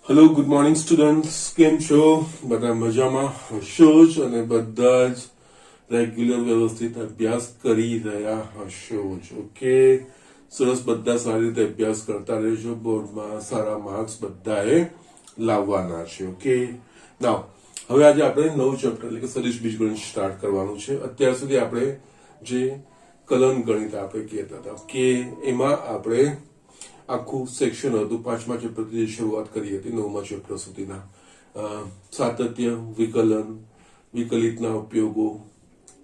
Hello good morning students, કેમ છો? બધા મજામાં હશો જ અને બધા જ રેગ્યુલર વ્યવસ્થિત અભ્યાસ કરી રહ્યા હશો જ. ઓકે, સરસ, બધા સારી રીતે અભ્યાસ કરતા રહેજો. બોર્ડમાં સારા માર્ક્સ બધાએ લાવવાના છે. ઓકે, નાવ હવે આજે આપણે નવું ચેપ્ટર એટલે કે સદિશ બીજગણિત સ્ટાર્ટ કરવાનું છે. અત્યાર સુધી આપણે જે કલન ગણિત આપણે કહેતા હતા કે એમાં આપણે આખું સેક્શન હતું. 5મા ચેપ્ટરથી શરૂઆત કરી હતી 9મા ચેપ્ટર સુધીના. સાતત્ય, વિકલન, વિકલિતના ઉપયોગો,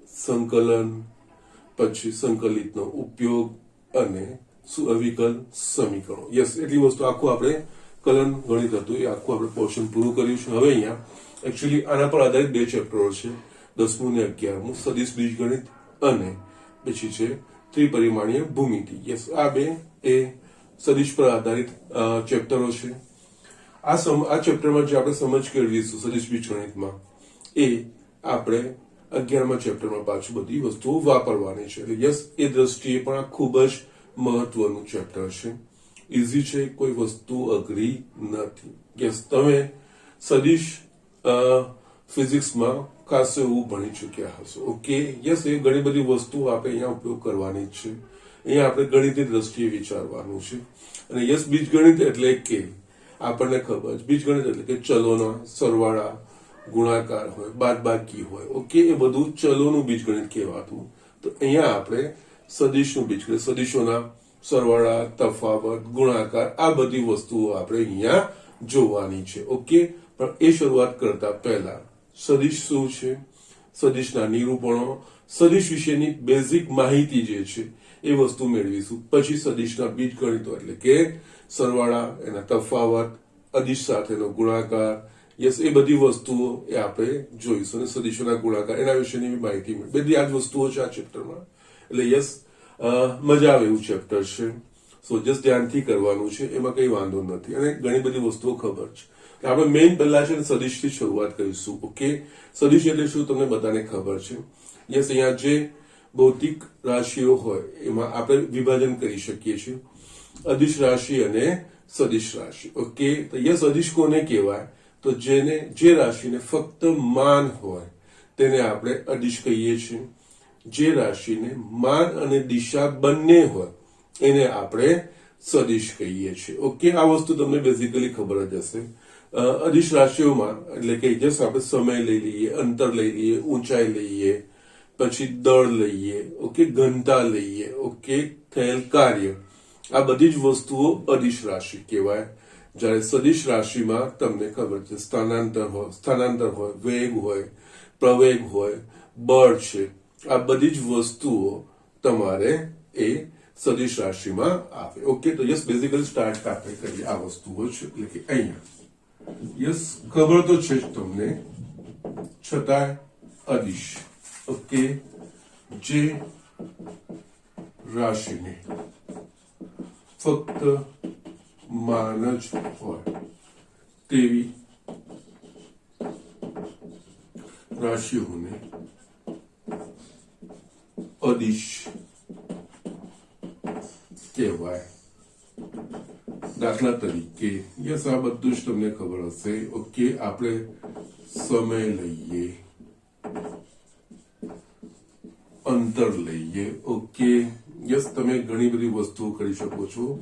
સંકલન, પછી સંકલિતનો ઉપયોગ અને અવિકલ સમીકરણો. યસ, એટલી વસ્તુ આખું આપણે કલન ગણિત હતું એ આખું આપણે પોર્શન પૂરું કર્યું છે. હવે અહીંયા એકચ્યુઅલી આના પર આધારિત બે ચેપ્ટરો છે, 10મું ને 11મું, સદિશ બીજગણિત અને પછી છે ત્રિપરિમાણીય ભૂમિતિ. યસ, આ બે એ સદિશ પર આધારિત ચેપ્ટરો છે. આ ચેપ્ટરમાં જે આપણે સમજ કેળવીશું સદિશ બીજગણિતમાં એ આપણે 11મા ચેપ્ટરમાં પાછું બધી વસ્તુઓ વાપરવાની છે. એટલે યસ, એ દ્રષ્ટિએ પણ આ ખૂબ જ મહત્વનું ચેપ્ટર છે. ઇઝી છે, કોઈ વસ્તુ અઘરી નથી. યસ, તમે સદિશ ફિઝિક્સમાં ખાસ એવું ભણી ચૂક્યા હશો. ઓકે, યસ, એ ઘણી બધી વસ્તુઓ આપણે અહીંયા ઉપયોગ કરવાની છે. અહીંયા આપણે ગણિતની દ્રષ્ટિએ વિચારવાનું છે. અને યસ, બીજગણિત એટલે કે આપણને ખબર છે, બીજગણિત એટલે કે ચલોના સરવાળા, ગુણાકાર હોય, બાદબાકી હોય. ઓકે, એ બધું ચલોનું બીજગણિત કહેવાતું. તો અહીંયા આપણે સદિશનું બીજગણિત, સદિશોના સરવાળા, તફાવત, ગુણાકાર, આ બધી વસ્તુઓ આપણે અહીંયા જોવાની છે. ઓકે, પણ એ શરૂઆત કરતા પહેલા સદિશ શું છે, સદિશના નિરૂપણો, સદિશ વિશેની બેઝિક માહિતી જે છે એ વસ્તુ મેળવીશું. પછી સદિશના બીજગણિતો એટલે કે સરવાળા, એના તફાવત, અદિશ સાથેનો ગુણાકાર, યસ, એ બધી વસ્તુઓ એ આપણે જોઈશું. અને સદિશોના ગુણાકાર એના વિશેની માહિતી મળે. બધી આ જ વસ્તુઓ છે આ ચેપ્ટરમાં. એટલે યસ, મજા આવે એવું ચેપ્ટર છે. સો જસ્ટ ધ્યાનથી કરવાનું છે, એમાં કઈ વાંધો નથી. અને ઘણી બધી વસ્તુઓ ખબર છે. આપણે મેઇન પહેલા છે સદિશથી શરૂઆત કરીશું. ઓકે, સદિશ એટલે શું તમને બધાને ખબર છે. યસ, અહીંયા જે ભૌતિક રાશિઓ હોય એમાં આપણે વિભાજન કરી શકીએ છીએ, અદિશ રાશિ અને સદિશ રાશિ. ઓકે, તો યસ, અદિશ કોને કહેવાય? તો જે રાશિને ફક્ત માન હોય તેને આપણે અદિશ કહીએ છીએ. જે રાશિને માન અને દિશા બંને હોય એને આપણે સદિશ કહીએ છીએ. ઓકે, આ વસ્તુ તમને બેઝિકલી ખબર જ હશે. અદિશ રાશિઓમાં એટલે કે જસ્ટ આપણે સમય લઈ લઈએ, અંતર લઈ લઈએ, ઊંચાઈ લઈએ, પછી દળ લઈએ, ઓકે, ઘનતા લઈએ, ઓકે, થયેલ કાર્ય, આ બધી જ વસ્તુઓ અદિશ રાશિ કહેવાય. જ્યારે સદિશ રાશિમાં તમને ખબર છે સ્થાનાંતર હોય, વેગ હોય, પ્રવેગ હોય, બળ છે, આ બધી જ વસ્તુઓ તમારે એ સદિશ રાશિમાં આવે. ઓકે, તો યસ, બેઝિકલી સ્ટાર્ટ આપણે કરીએ આ વસ્તુઓ છે. એટલે કે અહીંયા યસ, ખબર તો છે જ તમને, છતાં અદિશ. ઓકે, જે રાશિને ફક્ત માન જ હોય તેવી રાશિઓને અદિશ કહેવાય. દાખલા તરીકે યસ, આ બધું જ તમને ખબર હશે. ઓકે, આપણે સમય લઈએ, અંતર લઈએ. ઓકે, યસ, તમે ઘણી બધી વસ્તુઓ કરી શકો છો.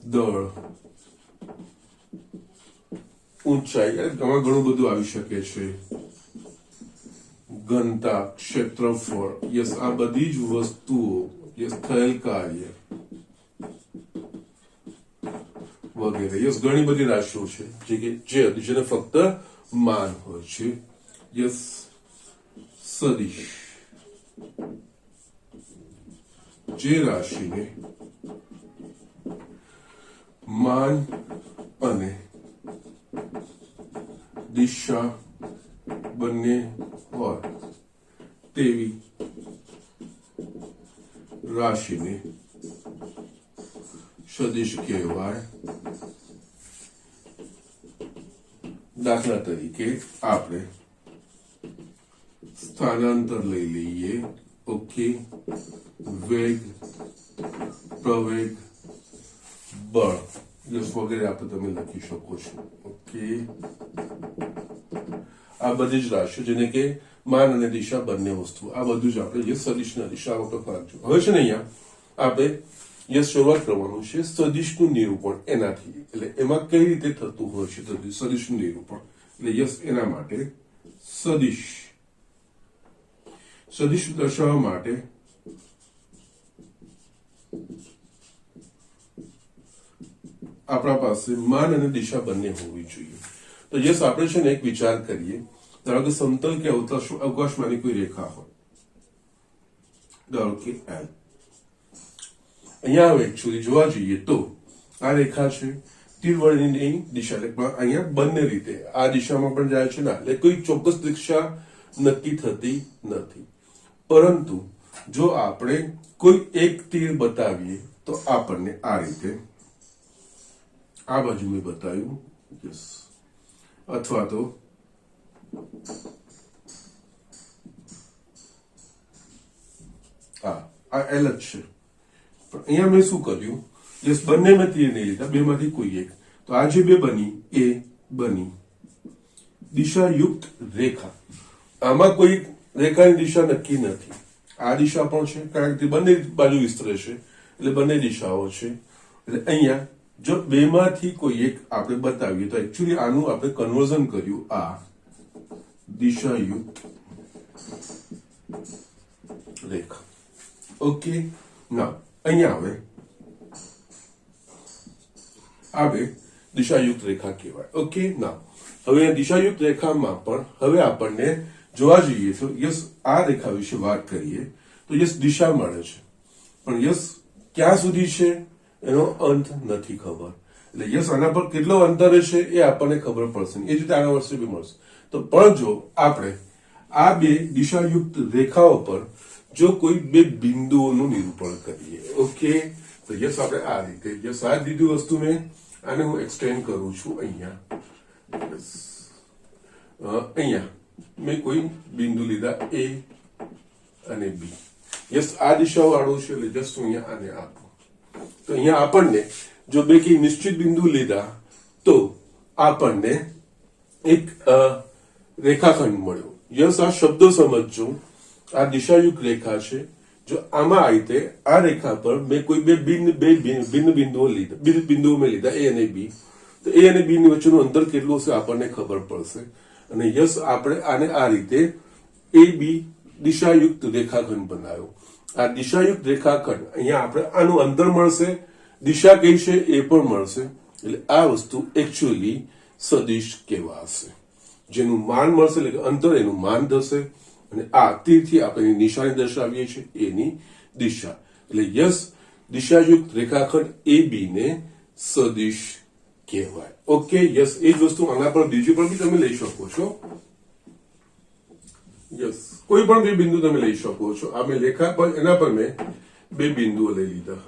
દળ, ઊંચાઈ, આમાં ઘણું બધું આવી શકે છે. ઘનતા, ક્ષેત્રફળ, યસ, આ બધી જ વસ્તુઓ, યસ, થયેલ કાર્ય વગેરે. યસ, ઘણી બધી રાશિઓ છે જેને ફક્ત માન હોય છે. યસ, સદિશ જે રાશિને માન અને દિશા બંને હોય તેવી રાશિને સદિશ કહેવાય. દાખલા તરીકે આપણે સ્થાનાંતર લઈ લઈએ. ઓકે, વેગ, પ્રવેગ, બળ, યસ વગેરે આપણે તમે લખી શકો છો. ઓકે, આ બધી જ રાશિઓ જેને કે માન અને દિશા બંને વસ્તુ, આ બધું જ આપણે યસ સદિશના દિશાઓ પર ફરજો. હવે છે ને અહીંયા આપણે યસ શરૂઆત કરવાનું છે સદિશનું નિરૂપણ એનાથી, એટલે એમાં કઈ રીતે થતું હોય છે સદિશનું નિરૂપણ. એટલે યસ એના માટે સદિશ દર્શાવવા માટે આપણા પાસે માન અને દિશા બંને હોવી જોઈએ. તો યસ આપણે છે ને એક વિચાર કરીએ, ધારો કે સમતલ કે અવકાશમાંની કોઈ રેખા હોય, ધારો કે L. અહીંયા હવે એકચ્યુઅલી જોવા જઈએ તો આ રેખા છે, તીરવળની દિશા, એટલે અહીંયા બંને રીતે આ દિશામાં પણ જાય છે, ના એટલે કોઈ ચોક્કસ દિશા નક્કી થતી નથી. પરંતુ જો આપણે કોઈ એક તીર બતાવીએ તો આપણને આ રીતે આ બાજુ મેં બતાવ્યું, યસ, અથવા તો આ L જ છે, પણ અહીંયા મેં શું કર્યું, યસ બંને મેં તીર નહીં લીધા, બેમાંથી કોઈ એક. તો આ જે બે બની એ બની દિશાયુક્ત રેખા. આમાં કોઈ રેખાની દિશા નક્કી નથી, આ દિશા પણ છે કારણ કે બંને બાજુ વિસ્તરે છે, એટલે બંને દિશાઓ છે. એટલે અહીંયા જો બેમાંથી કોઈ એક આપણે બતાવીએ તો એકચ્યુઅલી આનું આપણે કન્વર્ઝન કર્યું આ દિશાયુક્ત રેખા. ઓકે, ના અહીંયા હવે દિશાયુક્ત રેખા કહેવાય. ઓકે, ના હવે દિશાયુક્ત રેખામાં પણ હવે આપણને જોવા જઈએ તો યસ આ રેખા વિશે વાત કરીએ તો યસ દિશા મળે છે, પણ યસ ક્યાં સુધી છે એનો અંત નથી ખબર. એટલે યસ આના પર કેટલો અંતર છે એ આપણને ખબર પડશે, એ જ રીતે આના વર્ષે બી મળશે. તો પણ જો આપણે આ બે દિશાયુક્ત રેખાઓ પર જો કોઈ બે બિંદુઓનું નિરૂપણ કરીએ, ઓકે, તો યસ આપણે આ રીતે યસ આ દીધી વસ્તુ મેં આને હું એક્સટેન્ડ કરું છું. અહીંયા મેં કોઈ બિંદુ લીધા A અને B, યસ આ દિશા વાળું છે, એટલે જસ્ટ અહીંયા આને આપો. તો અહીંયા આપણને જો બે કે નિશ્ચિત બિંદુ લીધા તો આપણને એક રેખાખંડ મળ્યો. યસ આ શબ્દો સમજજો, આ દિશાયુક્ત રેખા છે. જો આમાં આ રીતે આ રેખા પર મેં કોઈ બે બિંદુઓ મેં લીધા A અને B, તો A અને B ની વચ્ચેનું અંતર કેટલું હશે આપણને ખબર પડશે. અને યસ આપણે આને આ રીતે AB દિશાયુક્ત રેખાખંડ બનાવ્યો. આ દિશાયુક્ત રેખાખંડ અહીંયા આપણે આનું અંતર મળશે, દિશા કઈ છે એ પણ મળશે. એટલે આ વસ્તુ એકચ્યુઅલી સદિશ કહેવાશે. જેનું માન મળશે એટલે કે અંતર એનું માન થશે, અને આ તીરથી આપણે નિશાની દર્શાવીએ છીએ એની દિશા. એટલે યસ દિશાયુક્ત રેખાખંડ AB ને સદિશ કહેવાય. ઓકે, યસ એ જ વસ્તુ આના પર બીજી પણ બી તમે લઈ શકો છો. યસ કોઈ પણ બે બિંદુ તમે લઈ શકો છો. આ મેં રેખા પર એના પર મેં બે બિંદુઓ લઈ લીધા.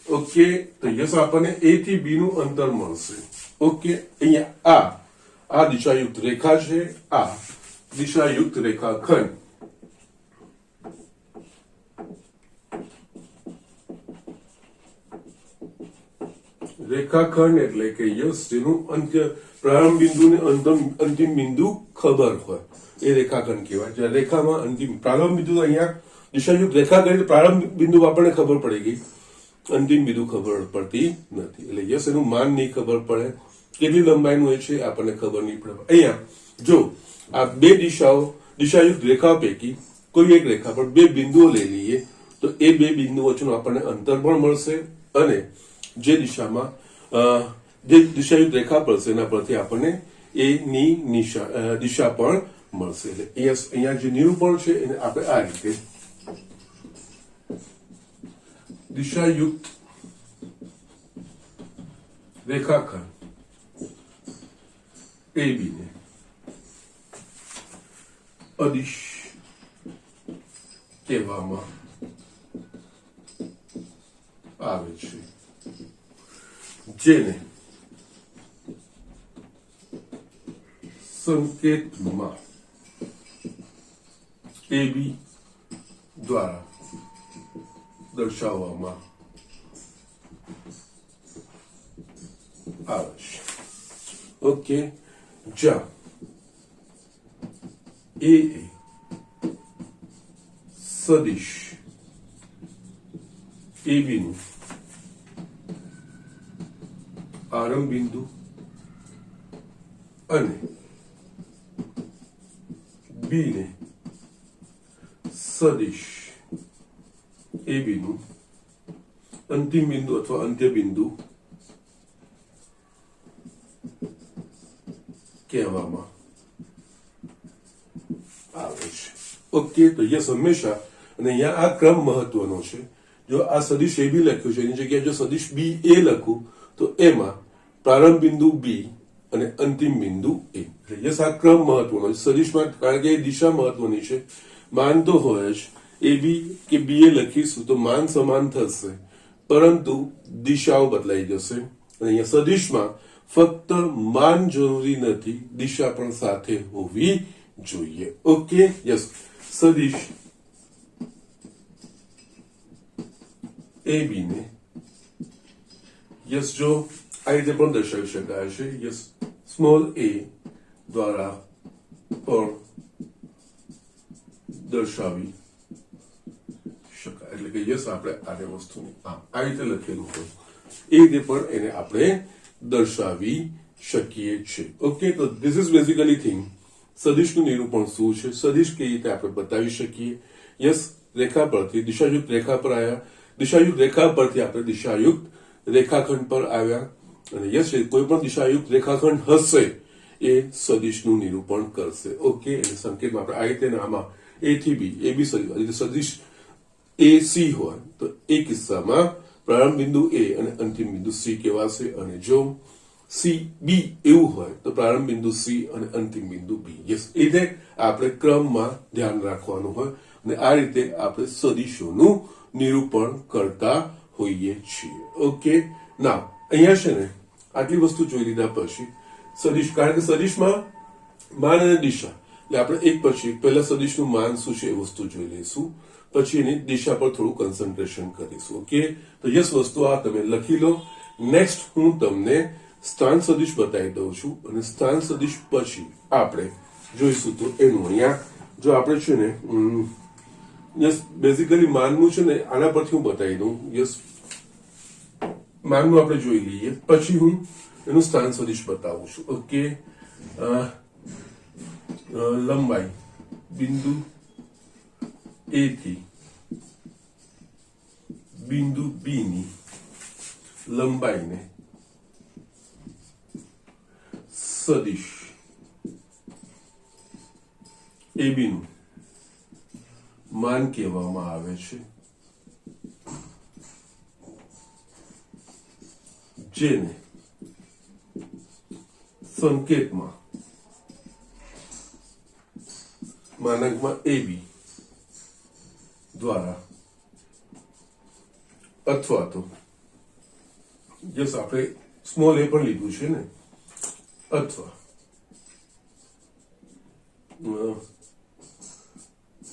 ઓકે, તો યસ આપણને A થી B નું અંતર મળશે. ઓકે, અહીંયા આ દિશાયુક્ત રેખા છે, આ દિશાયુક્ત રેખાખંડ. રેખાખંડ એટલે કે યસ જેનું અંત્ય પ્રારંભ બિંદુ ને અંતિમ બિંદુ ખબર હોય એ રેખાખંડ કહેવાય. જ્યાં રેખામાં અંતિમ પ્રારંભ બિંદુ, અહીંયા દિશાયુક્ત રેખા કરી પ્રારંભ બિંદુ આપણને ખબર પડે ગઈ, અંતિમ બિંદુ ખબર પડતી નથી. એટલે યસ એનું માન નહીં ખબર પડે, કેટલી લંબાઈનું એ છે આપણને ખબર નહીં પડે. અહીંયા જો આ બે દિશાયુક્ત રેખા પૈકી કોઈ એક રેખા પર બે બિંદુઓ લઈ લઈએ તો એ બે બિંદુ વચ્ચેનું આપણને અંતર પણ મળશે, અને જે દિશામાં જે દિશાયુક્ત રેખા પડશે એના પરથી આપણને એની દિશા પણ મળશે. એટલે અહીંયા જે નિરૂપણ છે એને આપણે આ રીતે દિશાયુક્ત રેખાખંડ AB ને અદિશ કહેવામાં આવે છે, જેને સંકેતમાં AB દ્વારા દર્શાવવામાં આવે છે. ઓકે, જ્યાં એ સદિશ AB નું આરંભ બિંદુ અને B ને સદિશ AB નું અંતિમ બિંદુ અથવા અંત્ય બિંદુ કહેવામાં આવે છે. ઓકે, તો યસ હંમેશા, અને અહીંયા આ ક્રમ મહત્વનો છે. જો આ સદિશ AB લખ્યું છે એની જગ્યાએ જો સદિશ BA લખું તો એમાં પ્રારંભ બિંદુ B અને અંતિમ બિંદુ A. યસ, આ ક્રમ મહત્વનો છે સદિશમાં, કારણ કે એ દિશા મહત્વની છે. માન તો હોય જ, AB કે BA લખીશું તો માન સમાન થશે, પરંતુ દિશાઓ બદલાઈ જશે. અને અહીંયા સદિશમાં ફક્ત માન જરૂરી નથી, દિશા પણ સાથે હોવી જોઈએ. ઓકે, યસ, સદિશ AB ને યસ જો આ રીતે પણ દર્શાવી શકાય છે. યસ, સ્મોલ a દ્વારા પણ દર્શાવી શકાય. એટલે કે યસ, આપણે આને વસ્તુની આ રીતે લખેલું હોય એ રીતે પણ એને આપણે દર્શાવી શકીએ છીએ. ઓકે, તો ધીસ ઇઝ બેઝિકલી થિંગ. સદિશનું નિરૂપણ શું છે, સદિશ કઈ રીતે આપણે બતાવી શકીએ. યસ, રેખા પરથી દિશાયુક્ત રેખા પર આવ્યા, દિશાયુક્ત રેખા પરથી આપણે દિશાયુક્ત રેખાખંડ પર આવ્યા, અને યસ, કોઈ પણ દિશાયુક્ત રેખાખંડ હશે એ સદિશનું નિરૂપણ કરશે. ઓકે, એટલે સંકેતમાં આપણે આ રીતે આમાં A થી B, AB સદિશ AC હોય તો એ કિસ્સામાં પ્રારંભ બિંદુ A અને અંતિમ બિંદુ C કહેવાશે, અને જો CB એવું હોય તો પ્રારંભ બિંદુ C અને અંતિમ બિંદુ B. યસ, એ રીતે આપણે ક્રમમાં ધ્યાન રાખવાનું હોય, અને આ રીતે આપણે સદિશોનું નિરૂપણ કરતા હોઈએ છીએ. ઓકે, ના અહીંયા છે ને આટલી વસ્તુ જોઈ લીધા પછી સદિશ, કારણ કે સદિશમાં માન અને દિશા, એટલે આપણે એક પછી પહેલા સદિશનું માન શું છે એ વસ્તુ જોઈ લઈશું, પછી એની દિશા પર થોડું કન્સન્ટ્રેશન કરીશું. ઓકે, તો યસ, વસ્તુ આ તમે લખી લો. નેક્સ્ટ હું તમને સ્થાન સદિશ બતાવી દઉં છું, અને સ્થાન સદિશ પછી આપણે જોઈશું તો એનું અહીંયા જો આપણે છે ને યસ, બેઝિકલી માનનું છે ને આના પરથી હું બતાવી દઉં. યસ, માનનું આપણે જોઈ લઈએ, પછી હું એનું સ્થાન સદિશ બતાવું છું. ઓકે, લંબાઈ બિંદુ A થી બિંદુ B ની લંબાઈને સદિશ AB નું માન કહેવામાં આવે છે, જેને સંકેતમાં માનાંકમાં AB દ્વારા અથવા તો યસ, આપણે સ્મોલ a પણ લીધું છે ને, અથવા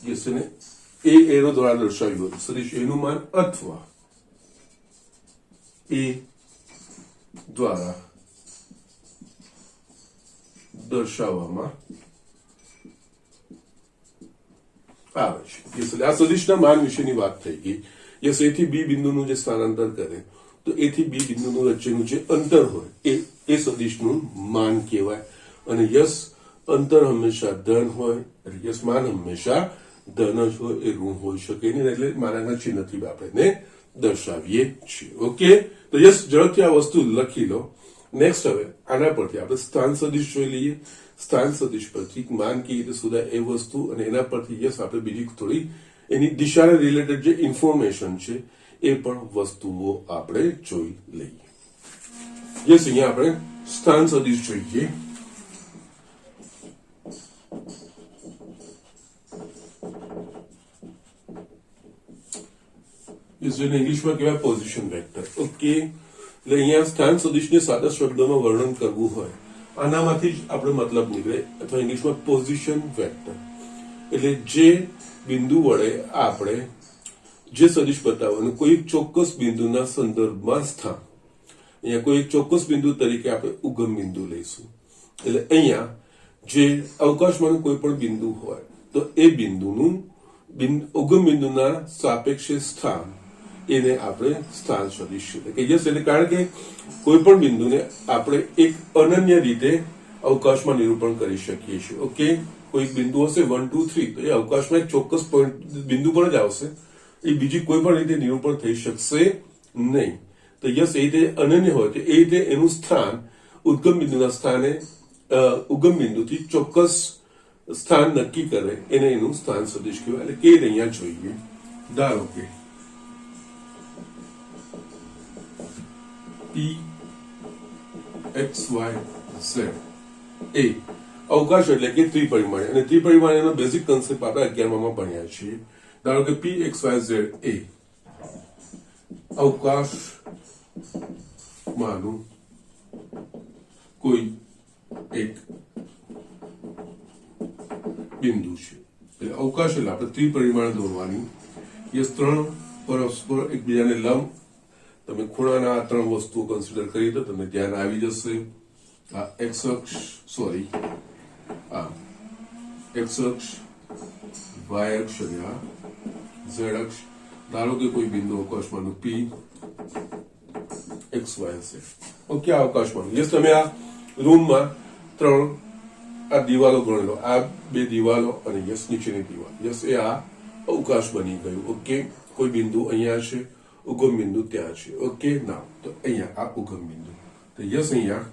યસ ને એ એરો દ્વારા દર્શાવ્યું હતું સદિશ એનું માન, અથવા એ દ્વારા દર્શાવવામાં આવે છે. યસ, આ સદિશના માન વિશેની વાત થઈ ગઈ. યસ, A થી B બિંદુનું જે સ્થાનાંતર કરે તો A થી B બિંદુનું વચ્ચેનું જે અંતર હોય એ સદિશનું માન કહેવાય. અને યસ, અંતર હંમેશા ધન હોય, એટલે યસ, માન હંમેશા ધન જ હોય, એ ઋણ હોઈ શકે નહીં, એટલે માનાના ચિહ્નથી આપણે દર્શાવીએ છીએ. ઓકે, તો યસ, ઝડપથી આ વસ્તુ લખી લો. નેક્સ્ટ હવે આના પરથી આપણે સ્થાન સદિશ જોઈ લઈએ. સ્થાન સદિશ પરથી માન કેવી રીતે શોધાય એ વસ્તુ, અને એના પરથી યસ, આપણે બીજી થોડી એની દિશાને રિલેટેડ જે ઇન્ફોર્મેશન છે એ પણ વસ્તુઓ આપણે જોઈ લઈએ. યસ, અહીંયા આપણે સ્થાન સદિશ જોઈએ. જેને ઇંગ્લિશમાં કહેવાય પોઝિશન વેક્ટર. ઓકે, એટલે અહીંયા સ્થાન સદિશને સાદા શબ્દોમાં વર્ણન કરવું હોય આનામાંથી જ આપણે મતલબ નીકળે, અથવા ઇંગ્લિશમાં પોઝિશન વેક્ટર, એટલે જે બિંદુ વડે આપણે જે સદિશ બતાવવાનું કોઈ ચોક્કસ બિંદુના સંદર્ભમાં સ્થાન, અહીંયા કોઈ એક ચોક્કસ બિંદુ તરીકે આપણે ઉગમ બિંદુ લઈશું. એટલે અહીંયા જે અવકાશમાંનું કોઈ પણ બિંદુ હોય તો એ બિંદુનું ઉગમ બિંદુના સાપેક્ષે સ્થાન એને આપણે સ્થાન સદિશ કહીએ છીએ. એટલે કારણ કે કોઈ પણ બિંદુને આપણે એક અનન્ય રીતે અવકાશમાં નિરૂપણ કરી શકીએ છીએ. ઓકે, કોઈ બિંદુ હશે 1 2 3 તો એ અવકાશમાં એક ચોક્કસ પોઈન્ટ બિંદુ પર જ આવશે. એ બીજી કોઈ પણ રીતે નિરૂપણ થઈ શકશે નહીં. તો યસ, એ રીતે અનન્ય હોય તો એ રીતે એનું સ્થાન ઉદ્ગમ બિંદુના સ્થાને ઉગમ બિંદુથી ચોક્કસ સ્થાન નક્કી કરે એને એનું સ્થાન સદિશ કહેવાય. એટલે કે અહીંયા જોઈએ, ધારો કે P X Y Z એ અવકાશ એટલે કે ત્રિપરિમાણીય, અને ત્રિપરિમાણીયનો બેઝિક કન્સેપ્ટ આપણે 11માં ભણ્યા છીએ. ધારો કે P X Y Z એ અવકાશમાંનું કોઈ એક બિંદુ છે. એટલે અવકાશ એટલે આપણે ત્રિપરિમાણ દોરવાની. એ ત્રણ પરસ્પર એકબીજાને લંબ, તમે ખૂણાના આ ત્રણ વસ્તુઓ કન્સિડર કરી તો તમને ધ્યાન આવી જશે. આ એક્સ અક્ષ, સોરી આ એક્સ અક્ષ, વાય અક્ષ અને આ ઝેડ અક્ષ. ધારો કે કોઈ બિંદુ અવકાશમાંનું P X Y Z. Okay, આ અવકાશમાંનું. યસ, તમે આ રૂમમાં ત્રણ આ દિવાલો ગણી લો, આ બે દિવાલો અને યસ નીચેની દિવાલ. યસ, એ આ અવકાશ બની ગયું. ઓકે, કોઈ બિંદુ અહીંયા છે, ઉગમ બિંદુ ત્યાં છે. ઓકે, ના તો અહીંયા આ ઉગમ બિંદુ. તો યસ, અહીંયા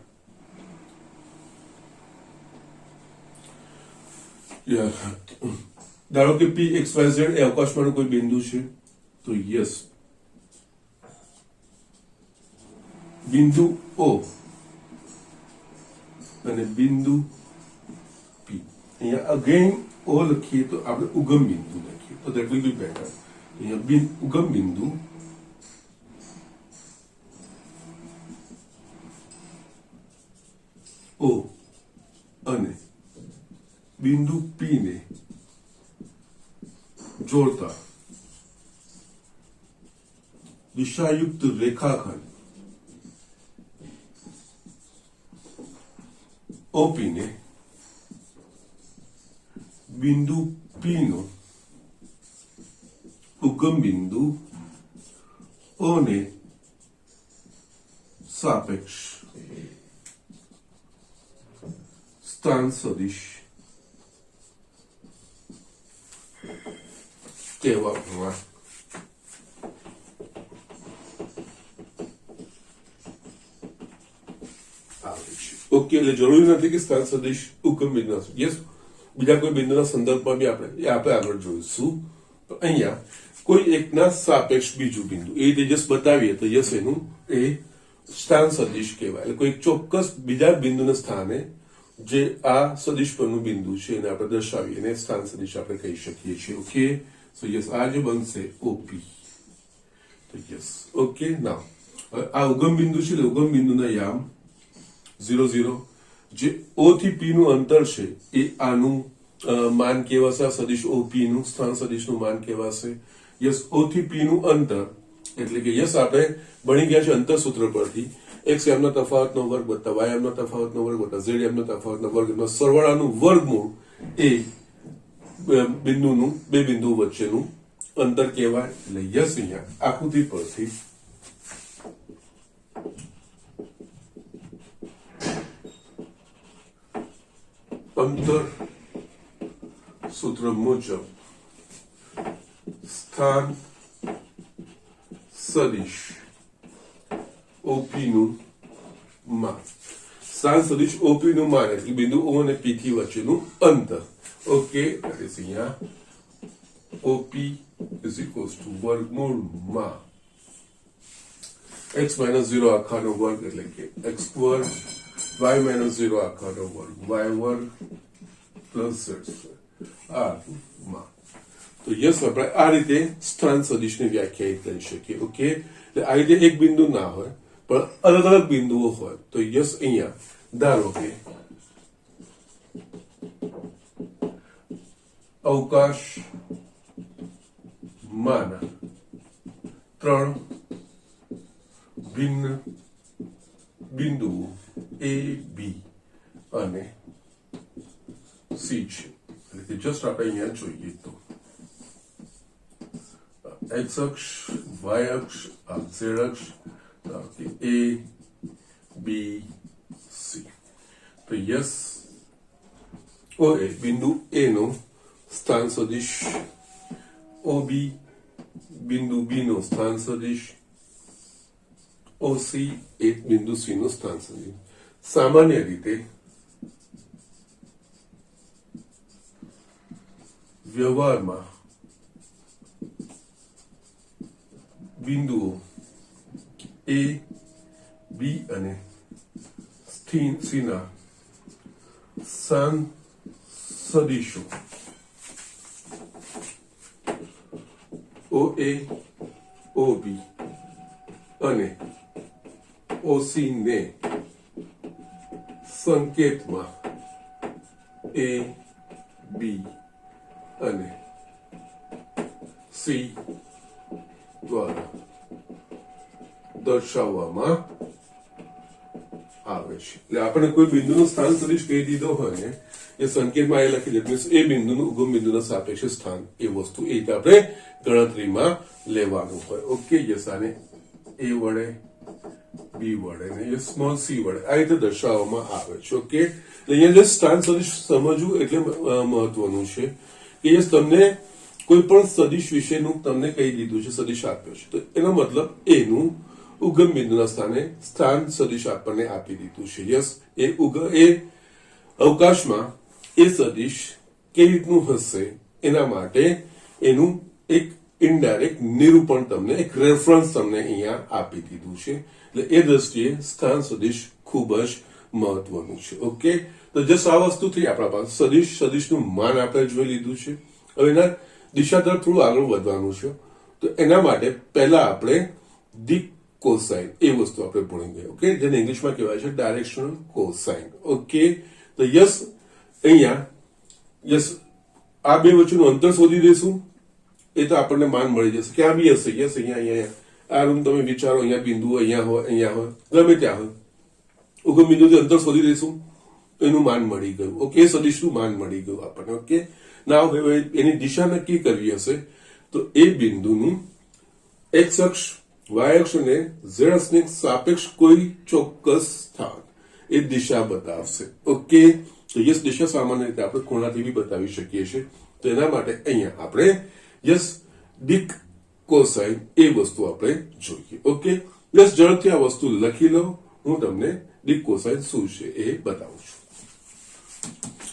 ધારો કે P X Y Z એ અવકાશમાંનું કોઈ બિંદુ છે. તો યસ, બિંદુ O અને બિંદુ P. અહીંયા અગેન O લખીએ તો આપણે ઉગમ બિંદુ લખીએ તો દેટ વિલ બી બેટર. અહીંયા ઉગમ બિંદુ O અને બિંદુ P ને જોડતા દિશાયુક્ત રેખાખંડ OP ને બિંદુ P નો ઉગમ બિંદુ O ને સાપેક્ષ સ્થાન સદિશ કહેવામાં આવે છે. ઓકે, એટલે જરૂરી નથી કે સ્થાન સદિશ ઉગમ બિંદુ. યસ, બીજા કોઈ બિંદુના સંદર્ભમાં બી આપણે આગળ જોઈશું. તો અહીંયા કોઈ એકના સાપેક્ષ બીજું બિંદુ એ રીતે જસ્ટ બતાવીએ તો યસ, એનું એ સ્થાન સદિશ કહેવાય. એટલે કોઈ ચોક્કસ બીજા બિંદુના સ્થાને જે આ સદિશ પરનું બિંદુ છે એને આપણે દર્શાવીએ એને સ્થાન સદિશ આપણે કહી શકીએ છીએ. ઓકે, સો યસ, આ જે બનશે OP. તો યસ, ઓકે. નાઉ આ ઉગમ બિંદુ છે, ઉગમ બિંદુના યામ 0 0. જે O થી P નું અંતર છે એ આનું માન કહેવાશે. આ સદિશ OP નું સ્થાન સદિશનું માન કહેવાશે. યસ, O થી P નું અંતર એટલે કે યસ, આપણે ભણી ગયા છે અંતર સૂત્ર પરથી x એમના તફાવતનો વર્ગ વત્તા y એમના તફાવતનો વર્ગ વત્તા z એમના તફાવતનો વર્ગ એમના સરવાળાનું વર્ગમૂળ એ બિંદુનું બે બિંદુ વચ્ચેનું અંતર કહેવાય. એટલે યસ, અહીંયા આકૃતિ પરથી અંતર સૂત્ર મુજબ સ્થાન સદિશ OP નું માન, સ્થાન સદિશ OP નું માન એટલે બિંદુ O અને P થી વચ્ચેનું અંતર. ઓકે, that is અહીંયા OP is equals to વર્ગમૂળ માં x - 0 આખાનો વર્ગ એટલે કે x વર્ગ, y - 0 આખાનો વર્ગ y વર્ગ પ્લસ z માં. તો યસ, આપણે આ રીતે સ્થાન સદિશને વ્યાખ્યાયિત કરી શકીએ. ઓકે, એટલે આ રીતે એક બિંદુ ના હોય પણ અલગ અલગ બિંદુઓ હોય તો યસ, અહીંયા ધારો કે અવકાશ માના ત્રણ ભિન્ન બિંદુ એ બી અને સી છે એટલે જસ્ટ આપણે અહીંયા જોઈએ તો એક્સ અક્ષ વાય અક્ષ ઝેડ અક્ષ એ બી સી તો યસ ઓ એ બિંદુ એ નો સ્થાન સદિશ ઓ બી બિંદુ બી નો સ્થાન સદિશ ઓસી એ બિંદુ સી નું સ્થાન સદિશ સામાન્ય રીતે વ્યવહારમાં બિંદુઓ એ બી અને સી ના સ્થાન સદિશો ઓ એ ઓ બી અને ઓસી ને સંકેતમાં એ બી અને સી દ્વારા દર્શાવવામાં આવે છે એટલે આપણે કોઈ બિંદુનું સ્થાન સદિશ કહી દીધો હોય ને એ સંકેતમાં એ લખી દે એ બિંદુનું ઉગમ બિંદુના સાપેક્ષે સ્થાન એ વસ્તુ એ રીતે આપણે ગણતરીમાં લેવાનું હોય ઓકે યસ આને એ વડે બી વડે ને એ સ્મોલ સી વડે આ રીતે દર્શાવવામાં આવે છે ઓકે અહીંયા જે સ્થાન સદિશ સમજવું એટલે મહત્વનું છે કે યસ તમને કોઈ પણ સદિશ વિશેનું તમને કહી દીધું છે સદિશ આપ્યો છે તો એનો મતલબ એનું ઉગમ બિંદુના સ્થાને સ્થાન સદિશ આપણને આપી દીધું છે યસ એ અવકાશમાં એ સદિશ કેવી રીતનું હશે એના માટે એનું એક ઇનડાયરેક્ટ નિરૂપણ તમને એક રેફરન્સ તમને અહીંયા આપી દીધું છે એટલે એ દ્રષ્ટિએ સ્થાન સદિશ ખૂબ જ મહત્વનું છે ઓકે તો જસ્ટ આ વસ્તુ થઈ આપણા પાસે સદિશનું માન આપણે જોઈ લીધું છે હવે એના દિશા તરફ થોડું આગળ વધવાનું છે તો એના માટે પહેલા આપણે દિક કોસાઇન એ વસ્તુ આપણે ભણી ગયા ઓકે જેને ઇંગ્લિશમાં કહેવાય છે ડાયરેક્શનલ કોસાઇન ઓકે તો યસ અહીંયા યસ આ બે વચ્ચેનું અંતર શોધી દઈશું એ તો આપણને માન મળી જશે ક્યાં બી હશે યસ અહીંયા આ રૂમ તમે વિચારો અહીંયા બિંદુ અહીંયા હોય ગમે ત્યાં હોય ઉગમ બિંદુથી અંતર શોધી દઈશું એનું માન મળી ગયું ઓકે સદિશનું માન મળી ગયું આપણને ઓકે નાવ હવે એની દિશા નક્કી કરવી હશે તો એ બિંદુનું એક્સ અક્ષ વાય અક્ષ અને ઝેડ અક્ષની સાપેક્ષ કોઈ ચોક્કસ સ્થાન એ દિશા બતાવશે ઓકે તો યસ દિશા સામાન્ય રીતે આપણે ખૂણાથી બી બતાવી શકીએ છીએ તો એના માટે અહીંયા આપણે યસ દિક કોસાઇન એ વસ્તુ આપણે જોઈએ ઓકે યસ ઝડપથી આ વસ્તુ લખી લો હું તમને દિક કોસાઇન શું છે એ બતાવું છું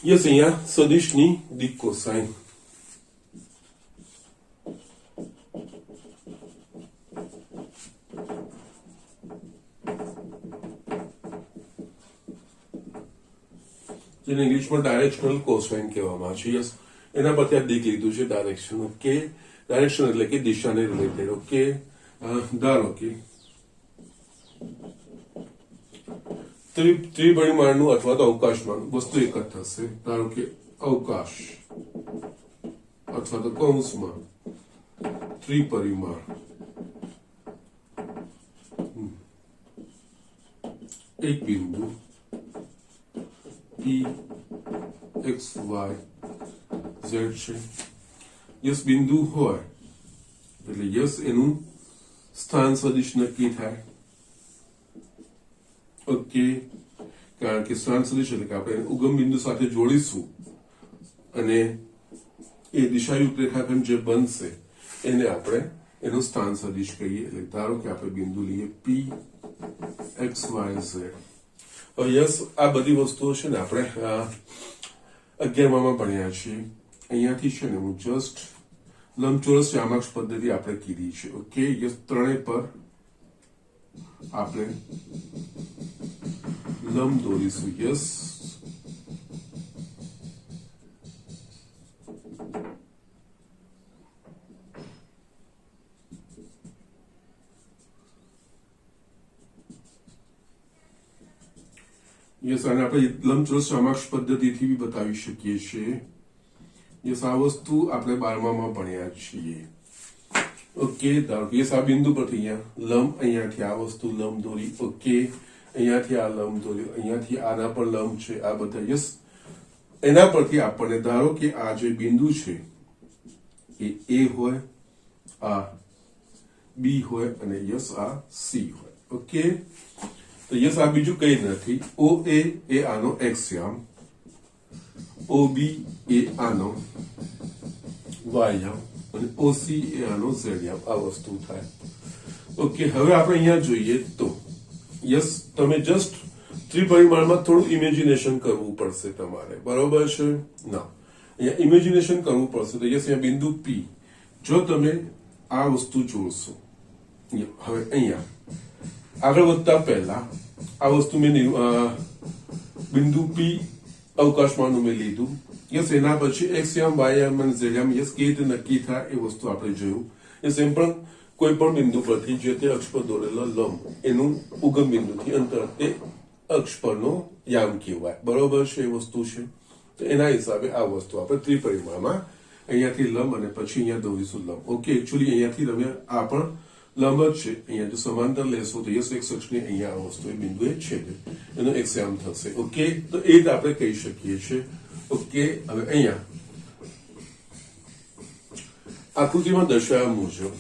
યસ અહીંયા સદિશની દિક કોસાઇન જેને ઇંગ્લિશમાં ડાયરેક્શનલ કોસાઇન કહેવામાં આવે છે યસ એના પરથી આ દિક લીધું છે ડાયરેક્શન ઓકે ડાયરેક્શન એટલે કે દિશાને રિલેટેડ ઓકે ધારો કે ત્રિપરિમાણનું અથવા તો અવકાશમાં વસ્તુ એક જ થશે ધારો કે અવકાશ અથવા તો કૌંસમાં ત્રિપરિમાણ એક બિંદુ E x y z છે યસ બિંદુ હોય એટલે યસ એનું સ્થાન સદિશ નક્કી થાય ઓકે કારણ કે સ્થાન સદિશ એટલે કે આપણે ઉગમ બિંદુ સાથે જોડીશું અને એ દિશાયુક્ત રેખાખંડ જે બનશે એને આપણે એનું સ્થાન સદિશ કહીએ એટલે ધારો કે આપણે બિંદુ લઈએ p x y z yes આ બધી વસ્તુઓ છે ને આપણે 11માં ભણ્યા છીએ અહીંયાથી છે ને હું જસ્ટ લંબચોરસ ચામાક્ષ પદ્ધતિ આપણે કીધી છે ઓકે યસ ત્રણેય પર આપણે લંબ દોરીશું યસ યસ અને આપણે લંબચોરસ ચામાક્ષ પદ્ધતિથી બી બતાવી શકીએ છીએ યસ આ વસ્તુ આપણે 12માં ભણ્યા છીએ ઓકે ધારો કે યસ આ બિંદુ પરથી અહીંયા લંબ અહીંયાથી આ વસ્તુ લંબ દોરી ઓકે અહીંયાથી આ લંબ દોર્યો, અહીંયાથી આના પર લંબ છે, આ બધા યસ. એના પરથી આપણને ધારો કે આ જે બિંદુ છે એ A હોય, આ B હોય અને યસ આ C હોય. ઓકે, તો યસ આ બીજું કઈ નથી. OA એ આનો એક્સયામ, OB એ આનો વાયયામ અને OC એ આનો ઝેડયામ. આ વસ્તુ થાય. ઓકે, હવે આપણે અહીંયા જોઈએ તો યસ તમે જસ્ટ ત્રિપરિમાણમાં થોડું ઇમેજિનેશન કરવું પડશે તમારે, બરોબર છે? ના, અહીંયા ઇમેજિનેશન કરવું પડશે. તો યસ, અહીંયા બિંદુ P, જો તમે આ વસ્તુ જોડશો, હવે અહીંયા આગળ વધતા પહેલા આ વસ્તુ મેં બિંદુ P અવકાશમાંનું મેં લીધું. યસ, એના પછી એક્સયામ, વાયયામ અને ઝેડયામ યસ કેવી રીતે નક્કી થાય એ વસ્તુ આપણે જોયું. યસ, એમ પણ કોઈ પણ બિંદુ પરથી જે તે અક્ષ પર દોરેલો લંબ એનું ઉગમ બિંદુથી અંતર તે અક્ષ પરનો યામ કહેવાય, બરોબર છે? એ વસ્તુ છે. તો એના હિસાબે આ વસ્તુ આપણે ત્રિપરિમાણમાં અહીંયાથી લંબ અને પછી અહીંયા દોરીશું લંબ. ઓકે, એકચ્યુઅલી અહીંયાથી તમે આ પણ લંબ જ છે. અહીંયા જો સમાંતર લેશો તો યસ એક અક્ષને અહીંયા આ વસ્તુ એ બિંદુએ છેદે, એનો એક્સયામ થશે. ઓકે, તો એ રીતે આપણે કહી શકીએ છીએ. ઓકે, હવે અહીંયા આકૃતિમાં દર્શાવ્યા મુજબ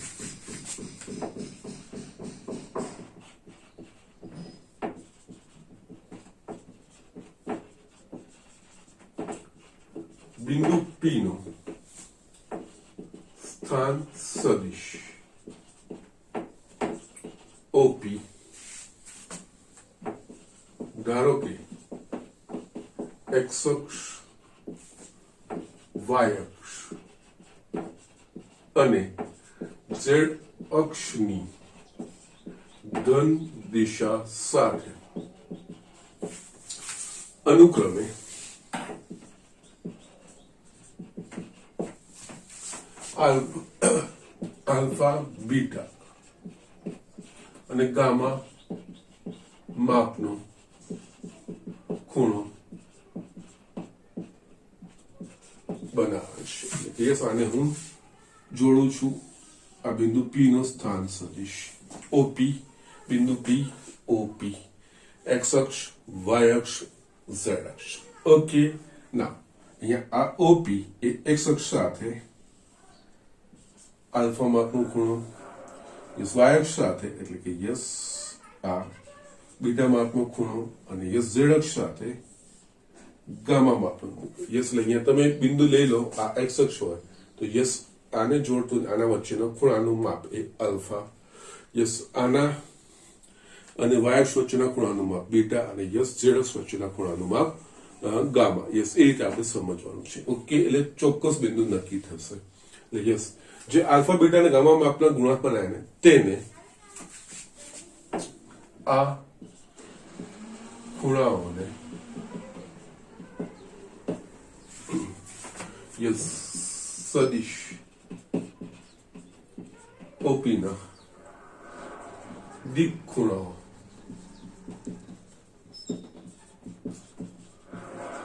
બિંદુ P નું સ્થાન સદિશ OP ધારો કે x અક્ષ, y અક્ષ અને z અક્ષની ધન દિશા સાથે અનુક્રમે આલ્ફા, બીટા અને ગામા માપનો ખૂણો બનાવે છે. યસ, આને હું જોડું છું આ બિંદુ P નો સ્થાન સદિશ OP, બિંદુ P OP, x અક્ષ, y અક્ષ, z અક્ષ. ઓકે, ના અહીંયા આ OP એ x અક્ષ સાથે આલ્ફા માપનો ખૂણો, યસ y અક્ષ સાથે એટલે કે યસ આ બીટા માપનો ખૂણો અને યસ z અક્ષ સાથે ગામા માપનો. યસ, અહીંયા તમે બિંદુ લઈ લો, આ x અક્ષ હોય તો યસ આને જોડતું આના વચ્ચેનો ખૂણાનું માપ એ આલ્ફા, યસ આના અને y અક્ષ વચ્ચેના ખૂણાનું માપ બીટા અને યસ z અક્ષ વચ્ચેના ખૂણાનું માપ ગામા. યસ, એ રીતે આપણે સમજવાનું છે. ઓકે, એટલે ચોક્કસ બિંદુ નક્કી થશે. એટલે યસ, જે આલ્ફા, બીટા અને ગામા માપના ગુણાંક બનાવે ને તેને આ ખૂણાઓને યસ સદિશ OP ના દિક ખૂણાઓ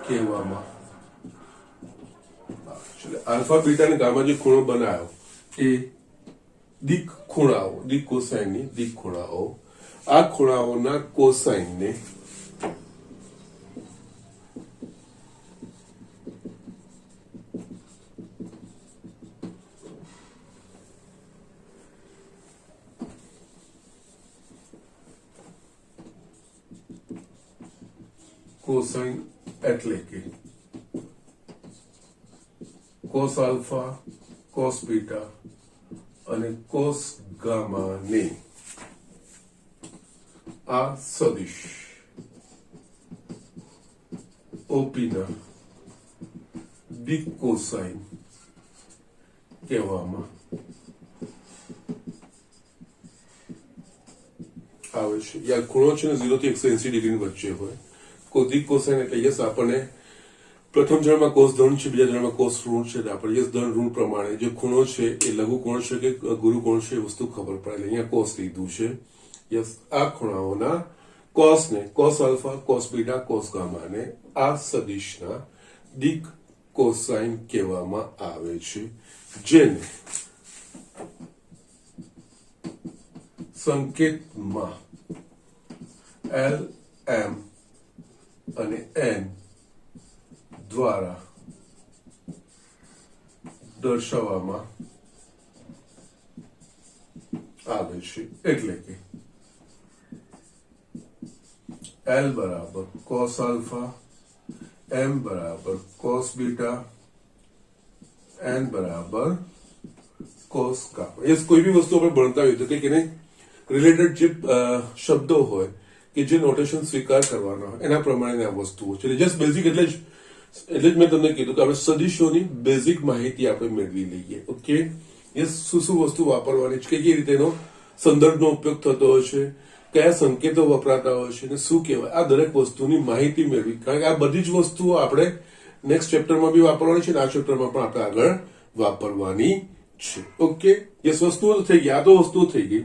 કહેવામાં આલ્ફા, બીટા અને ગામા જે ખૂણો બનાવ્યો એ દિક ખૂણાઓ, દિક કોસાઇનની દિક ખૂણાઓ, આ ખૂણાઓના કોસાઇનને કોસાઇન એટલે કે કોસ આલ્ફા, કોસ બીટા અને કોસ ગામા ને આ સદિશ OP ના દિક કોસાઇન કહેવામાં આવે છે. યા ખૂણો છે ને 0 થી 180 ડિગ્રી વચ્ચે હોય. દિક કોસાઇન એટલે યસ આપણને પ્રથમ ચરણમાં કોસ ધન છે, બીજા ચરણમાં કોસ ઋણ છે. આપણે યસ ધન ઋણ પ્રમાણે જે ખૂણો છે એ લઘુ કોણ છે કે ગુરુ કોણ છે એ વસ્તુ ખબર પડે. અહીંયા કોસ લીધું છે. યસ, આ ખૂણાઓના કોસને cos alpha, cos beta, cos gamma ને આ સદિશના દિક કોસાઇન કહેવામાં આવે છે, જેને સંકેતમાં એલ એમ અને એન દ્વારા દર્શાવવામાં આવે છે, એટલે કે એલ બરાબર કોસ આલ્ફા, એમ બરાબર કોસ બીટા, એન બરાબર કોસ ગામા. યસ, કોઈ બી વસ્તુ આપણે ભણતા હોય તો કે એને રિલેટેડ જે શબ્દો હોય કે જે નોટેશન સ્વીકાર કરવાના હોય એના પ્રમાણે આ વસ્તુઓ છે. જસ્ટ બેઝિક એટલે જ મેં તમને કીધું કે આપણે સદિશોની બેઝિક માહિતી આપણે મેળવી લઈએ. ઓકે, યસ, શું શું વસ્તુ વાપરવાની છે, કઈ રીતે એનો સંદર્ભનો ઉપયોગ થતો હોય છે, કયા સંકેતો વપરાતા હોય છે, અને શું કહેવાય, આ દરેક વસ્તુની માહિતી મેળવી. કારણ કે આ બધી જ વસ્તુઓ આપણે નેક્સ્ટ ચેપ્ટરમાં બી વાપરવાની છે અને આ ચેપ્ટરમાં પણ આપણે આગળ વાપરવાની છે. ઓકે, યસ, વસ્તુઓ થઈ ગઈ. આ તો વસ્તુઓ થઈ ગઈ.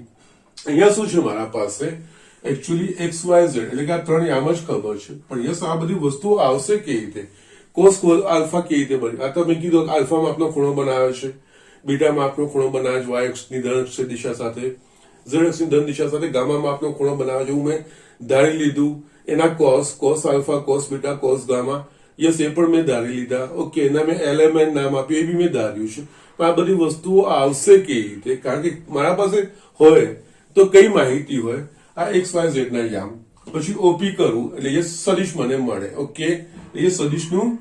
અહીંયા શું છે મારા પાસે એકચ્યુઅલી એક્સ વાય ઝેડ, એટલે કે આ ત્રણ આમ જ ખબર છે, પણ યસ આ બધી વસ્તુઓ આવશે કેવી રીતે, કોસ આલ્ફા કેવી રીતે બને. આ તો મેં કીધું આલ્ફા માપનો ખૂણો બનાવ્યો છે, બીટા માપનો ખૂણો બનાવ્યો છે વાય અક્ષની ધન દિશા સાથે, ઝેડ અક્ષની ધન દિશા સાથે, ગામા માપનો ખૂણો બનાવ્યો છે. હું મેં ધારી લીધું એના cos alpha, cos beta, cos gamma. Yes, એ પણ મેં ધારી લીધા. ઓકે, એના મેં એલએમએન નામ આપ્યું, એ બી મેં ધાર્યું છે. પણ આ બધી વસ્તુઓ આવશે કેવી રીતે, કારણ કે મારા પાસે હોય તો કઈ માહિતી હોય, આ એક્સ વાય ઝેડ ના યામ, પછી ઓપી કરું એટલે એ સદિશ મને મળે. ઓકે, એ સદિશનું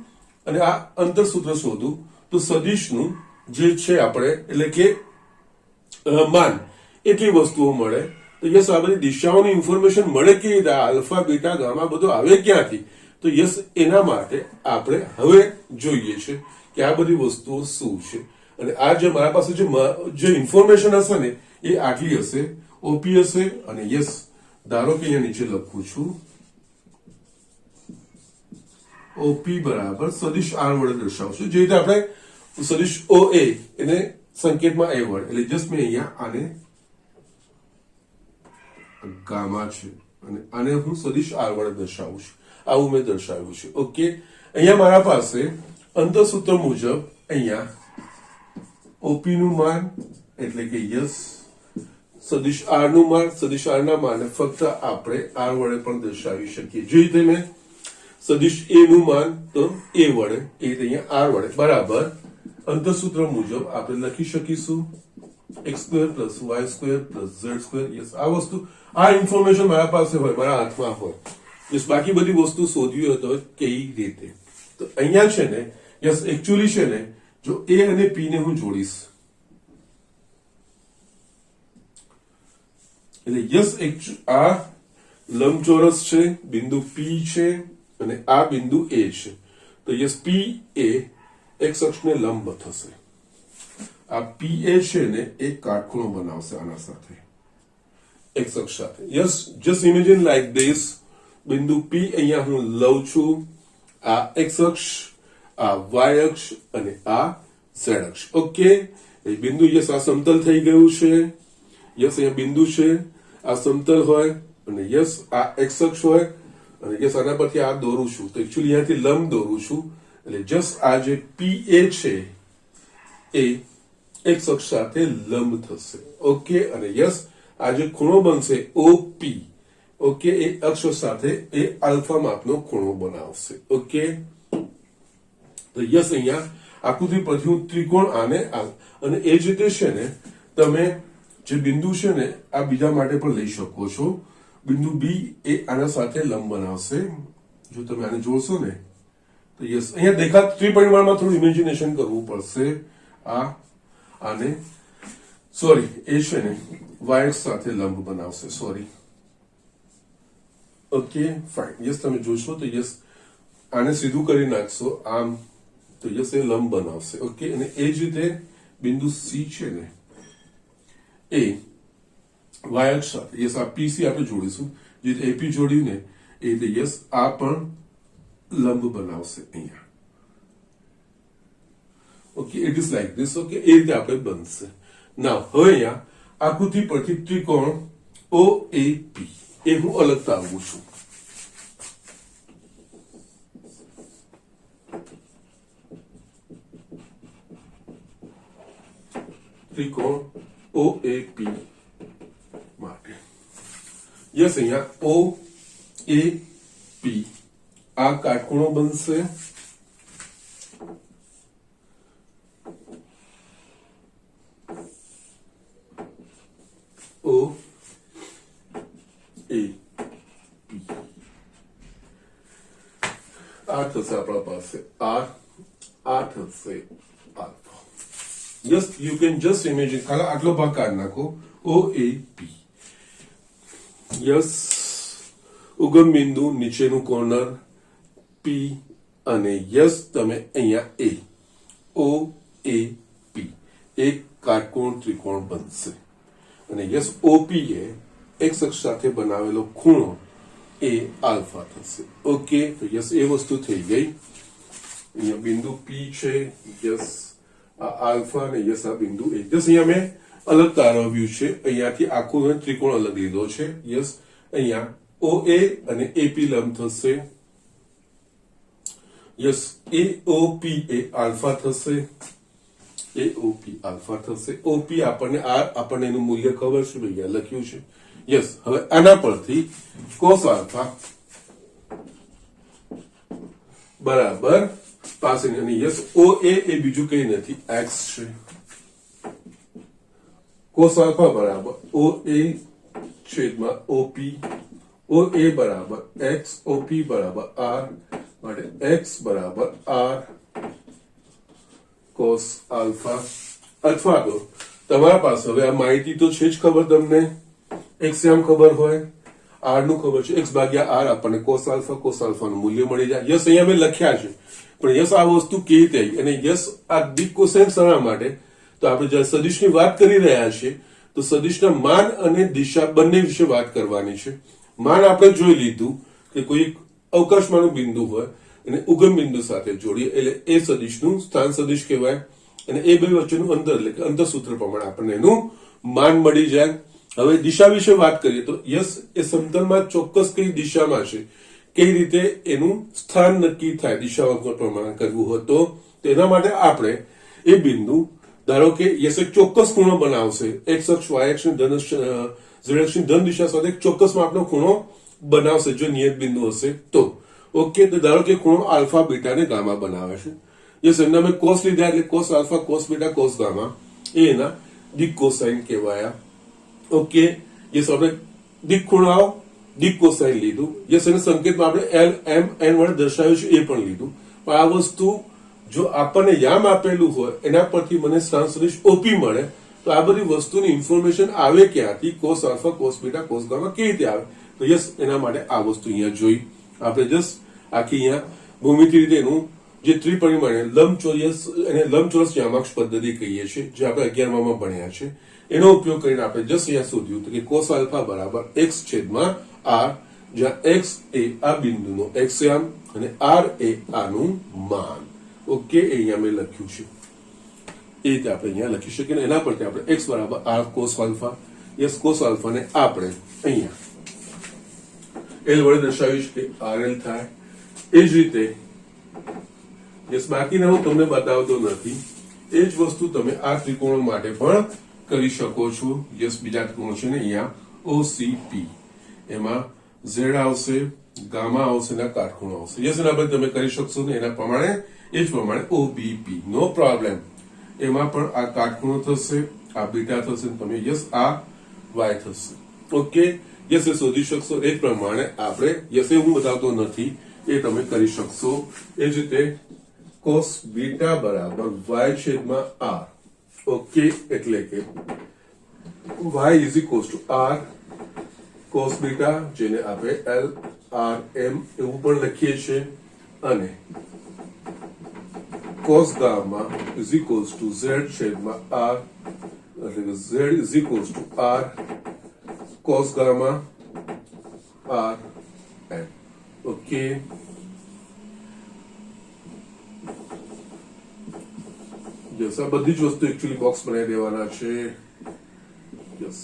અને આ અંતરસૂત્ર શોધું તો સદિશનું જે છે આપણે એટલે કે માન એટલી વસ્તુઓ મળે. તો યસ, આ બધી દિશાઓની ઇન્ફોર્મેશન મળે કેવી રીતે, આલ્ફા બીટા ગામા બધું આવે ક્યાંથી, તો યસ એના માટે આપણે હવે જોઈએ છે કે આ બધી વસ્તુઓ શું છે. અને આ જે મારા પાસે જે ઇન્ફોર્મેશન હશે ને એ આટલી હશે, ઓપી હશે. અને યસ, ધારો કે અહીંયા નીચે લખું છું ઓપી બરાબર સદિશ આર વડે દર્શાવશું, જે રીતે આપણે સદિશ ઓ એ એને સંકેતમાં એ વડે, એટલે જસ્ટ મેં અહીંયા આને ગામા છે અને આને હું સદિશ આર વડે દર્શાવું છું, આવું મેં દર્શાવ્યું છે. ઓકે, અહીંયા મારા પાસે અંતરસૂત્ર મુજબ અહીંયા ઓપી નું માન એટલે કે યસ, સદિશ આર નું માન, સદિશ આર ના માને ફક્ત આપણે આર વડે પણ દર્શાવી શકીએ. જે રીતે મેં સદિશ એ નું માન તો એ વડે, એ રીતે અહીંયા આર વડે બરાબર અંતરસૂત્ર મુજબ આપણે લખી શકીશું x square plus Y square plus Z square. Yes, આ વસ્તુ, આ ઇન્ફોર્મેશન મારા પાસે હોય, મારા હાથમાં હોય. યસ, બાકી બધી વસ્તુ શોધવી હોય તો કઈ રીતે, તો અહીંયા છે ને યસ એકચ્યુઅલી છે ને જો એ અને પી ને હું જોડીશ એટલે યસ આ લંબચોરસ છે, બિંદુ પી છે અને આ બિંદુ એ છે. તો યસ પી એ એક્સ અક્ષને લંબ થશે. આ પી એ છે ને એક કાટખૂણો બનાવશે આના સાથે, એક્સ અક્ષ સાથે. Yes, just imagine like this. બિંદુ પી અહીંયા હું લઉં છું, આ એક્સ અક્ષ, આ વાય અક્ષ અને આ ઝેડ અક્ષ. ઓકે, એ બિંદુ યસ આ સમતલ થઈ ગયું છે. યસ, અહીંયા બિંદુ છે, આ સમતલ હોય અને યસ આ એક્સ અક્ષ હોય અને યસ આના પરથી આ દોરું છું તો એકચ્યુઅલી અહીંયાથી લંબ દોરું છું એટલે જસ્ટ આ જે પી એ છે એ એક્સ અક્ષ સાથે લંબ થશે. ઓકે, અને યસ આ જે ખૂણો બનશે ઓપી, ઓકે, એ અક્ષ સાથે એ આલ્ફા માપનો ખૂણો બનાવશે. ઓકે, તો યસ અહીંયા આકૃતિ પરથી હું ત્રિકોણ આને અને એ જ રીતે છે ને તમે જે બિંદુ છે ને આ બીજા માટે પણ લઈ શકો છો. બિંદુ બી એ આના સાથે લંબ બનાવશે. જો તમે આને જોડશો ને તો યસ અહીંયા દેખા ત્રિપરિમાણમાં થોડું ઇમેજિનેશન કરવું પડશે. આને સોરી એ છે ને વાય સાથે લંબ બનાવશે. Sorry, okay fine. યસ, તમે જોશો તો યસ આને સીધું કરી નાખશો આમ તો યસ એ લંબ બનાવશે. ઓકે, અને એ જ રીતે બિંદુ સી છે ને એ વાય અક્ષ સાથે યસ આ પીસી આપણે જોડીશું, જે રીતે એપી જોડ્યું ને એ રીતે યસ આ પણ લંબ બનાવશે અહીંયા. Okay, it is like this. Okay, એ રીતે આપણે બનશે. નાવ હવે અહીંયા આકૃતિ પરથી ત્રિકોણ ઓ એ પી એ હું અલગ તારવું છું. ત્રિકોણ ઓ એ પી માટે યસ અહીંયા ઓ એ પી આ કાટખૂણો બનશે ઓ એ આ થશે આપણા પાસે આર આ થશે alpha yes you can just imagine ખાલી આટલો ભાગ કાઢી નાખો ઓ એ પી યસ ઉગમ બિંદુ નીચેનું કોર્નર પી અને યસ તમે અહીંયા એ ઓ એ પી એક કાટકોણ ત્રિકોણ બનશે અને યસ ઓપી એ એક્સ અક્ષ સાથે બનાવેલો ખૂણો એ આલ્ફા થશે ઓકે તો યસ એ વસ્તુ થઈ ગઈ અહીંયા બિંદુ પી છે યસ આ આલ્ફા અને યસ આ બિંદુ એ યસ અહીંયા મેં અલગ તારવ્યું છે અહીંયાથી આખું ત્રિકોણ અલગ લીધો છે યસ અહીંયા ઓ એ અને એપી લંબ થશે યસ એઓપી એ આલ્ફા થશે એઓપી આલ્ફા થશે ઓપી આપણને એનું મૂલ્ય ખબર છે ભૈયા લખ્યું છે યસ હવે આના પરથી કોસ આલ્ફા બરાબર પાસે અને યસ ઓ એ બીજું કઈ નથી એક્સ છે કોસ આલ્ફા બરાબર ઓ એ છેદમાં ઓપી ઓ એ બરાબર એક્સ ઓપી બરાબર આર માટે એક્સ બરાબર આર કોસ આલ્ફા અથવા તો તમારા પાસે હવે આ માહિતી તો છે જ ખબર તમને એક્સ એમ ખબર હોય આર નું ખબર છે એક્સ ભાગ્યા આર આપણને કોસ આલ્ફાનું મૂલ્ય મળી જાય યસ અહીંયા મેં લખ્યા છે પણ યસ આ વસ્તુ કેવી રીતે આવી અને યસ આ દિક કોસાઇન શા માટે તો આપણે જ્યારે સદિશની વાત કરી રહ્યા છીએ તો સદિશના માન અને દિશા બંને વિશે વાત કરવાની છે માન આપણે જોઈ લીધું કે કોઈ અવકાશમાંનું બિંદુ હોય અને ઉગમ બિંદુ સાથે જોડીએ એટલે એ સદિશનું સ્થાન સદિશ કહેવાય અને એ બે વચ્ચેનું અંતર એટલે કે અંતરસૂત્ર પ્રમાણે આપણને એનું માન મળી જાય હવે દિશા વિશે વાત કરીએ તો યસ એ સમતલમાં ચોક્કસ કઈ દિશામાં છે કઈ રીતે એનું સ્થાન નક્કી થાય દિશા પ્રમાણે કરવું હોય તો તેના માટે આપણે એ બિંદુ ધારો કે યસ એક ચોક્કસ ખૂણો બનાવશે એક્સ અક્ષ વાય અક્ષ ઝેડ અક્ષની ધન દિશા સાથે એક ચોક્કસ માપનો ખૂણો બનાવશે જો નિયત બિંદુ હશે તો ઓકે તો ધારો કે ખૂણો આલ્ફા બીટા ને ગામા બનાવે છે યસ એમના મેં કોસ લીધા એટલે cos alpha cos beta cos gamma એના દિક કોસાઇન કહેવાયા ઓકે યસ આપણે દિક ખૂણાઓ દિક કોસાઇન લીધું યસ એને સંકેતમાં આપણે એલ એમ એન વડે દર્શાવ્યું છે એ પણ લીધું પણ આ વસ્તુ જો આપણને યામ આપેલું હોય એના પરથી મને સ્થાન સદિશ ઓપી મળે તો આ બધી વસ્તુની ઇન્ફોર્મેશન આવે ક્યાંથી cos alpha cos beta cos gamma કેવી રીતે આવે તો યસ એના માટે આ વસ્તુ અહીંયા જોઈ આપણે જસ્ટ આખી અહીંયા ભૂમિતિ રીતે એનું જે ત્રિપરિમાણીય લંબચોરસ યામાક્ષ પદ્ધતિ કહીએ છીએ જે આપણે 11માં ભણ્યા છે એનો ઉપયોગ કરીને આપણે જસ્ટ અહીંયા શોધ્યું કે કોસ આલ્ફા બરાબર એક્સ છેદમાં આર જ્યાં એક્સ એ આ બિંદુનો એક્સયામ અને આર એ આનું માન ઓકે એ અહીંયા મેં લખ્યું છે એ રીતે આપણે અહીંયા લખી શકીએ એના પરથી આપણે એક્સ બરાબર r cos alpha yes cos alpha ને આપણે અહીંયા એલ વડે દર્શાવ્યું છે કે આરએલ થાય એ જ રીતે યસ બાકીના હું તમને બતાવતો નથી એ જ વસ્તુ તમે આ ત્રિકોણો માટે પણ કરી શકો છો યસ બીજા ત્રિકોણો છે ને અહીંયા ઓસીપી એમાં ઝેડ આવશે ગામા આવશે ને કાટખૂણો આવશે યસ એના પર તમે કરી શકશો ને એના પ્રમાણે એ જ પ્રમાણે ઓબીપી નો પ્રોબ્લેમ એમાં પણ આ કાટખૂણો થશે આ બીટા થશે તમે યસ આ વાય થશે ઓકે યસ એ શોધી શકશો એ પ્રમાણે આપણે યસ એ હું બતાવતો નથી એ તમે કરી શકશો એ જ રીતે કોસ બીટા બરાબર વાય છેદમાં આર ઓકે એટલે કે y is equals to r cos beta જેને આપણે એલ આર એમ એવું પણ લખીએ છીએ અને cos gamma is equals to z છેદમાં આર એટલે કે z is equals to r cos gamma r n okay yes આ બધી જ વસ્તુ એકચ્યુઅલી બોક્સ બનાવી દેવાના છે યસ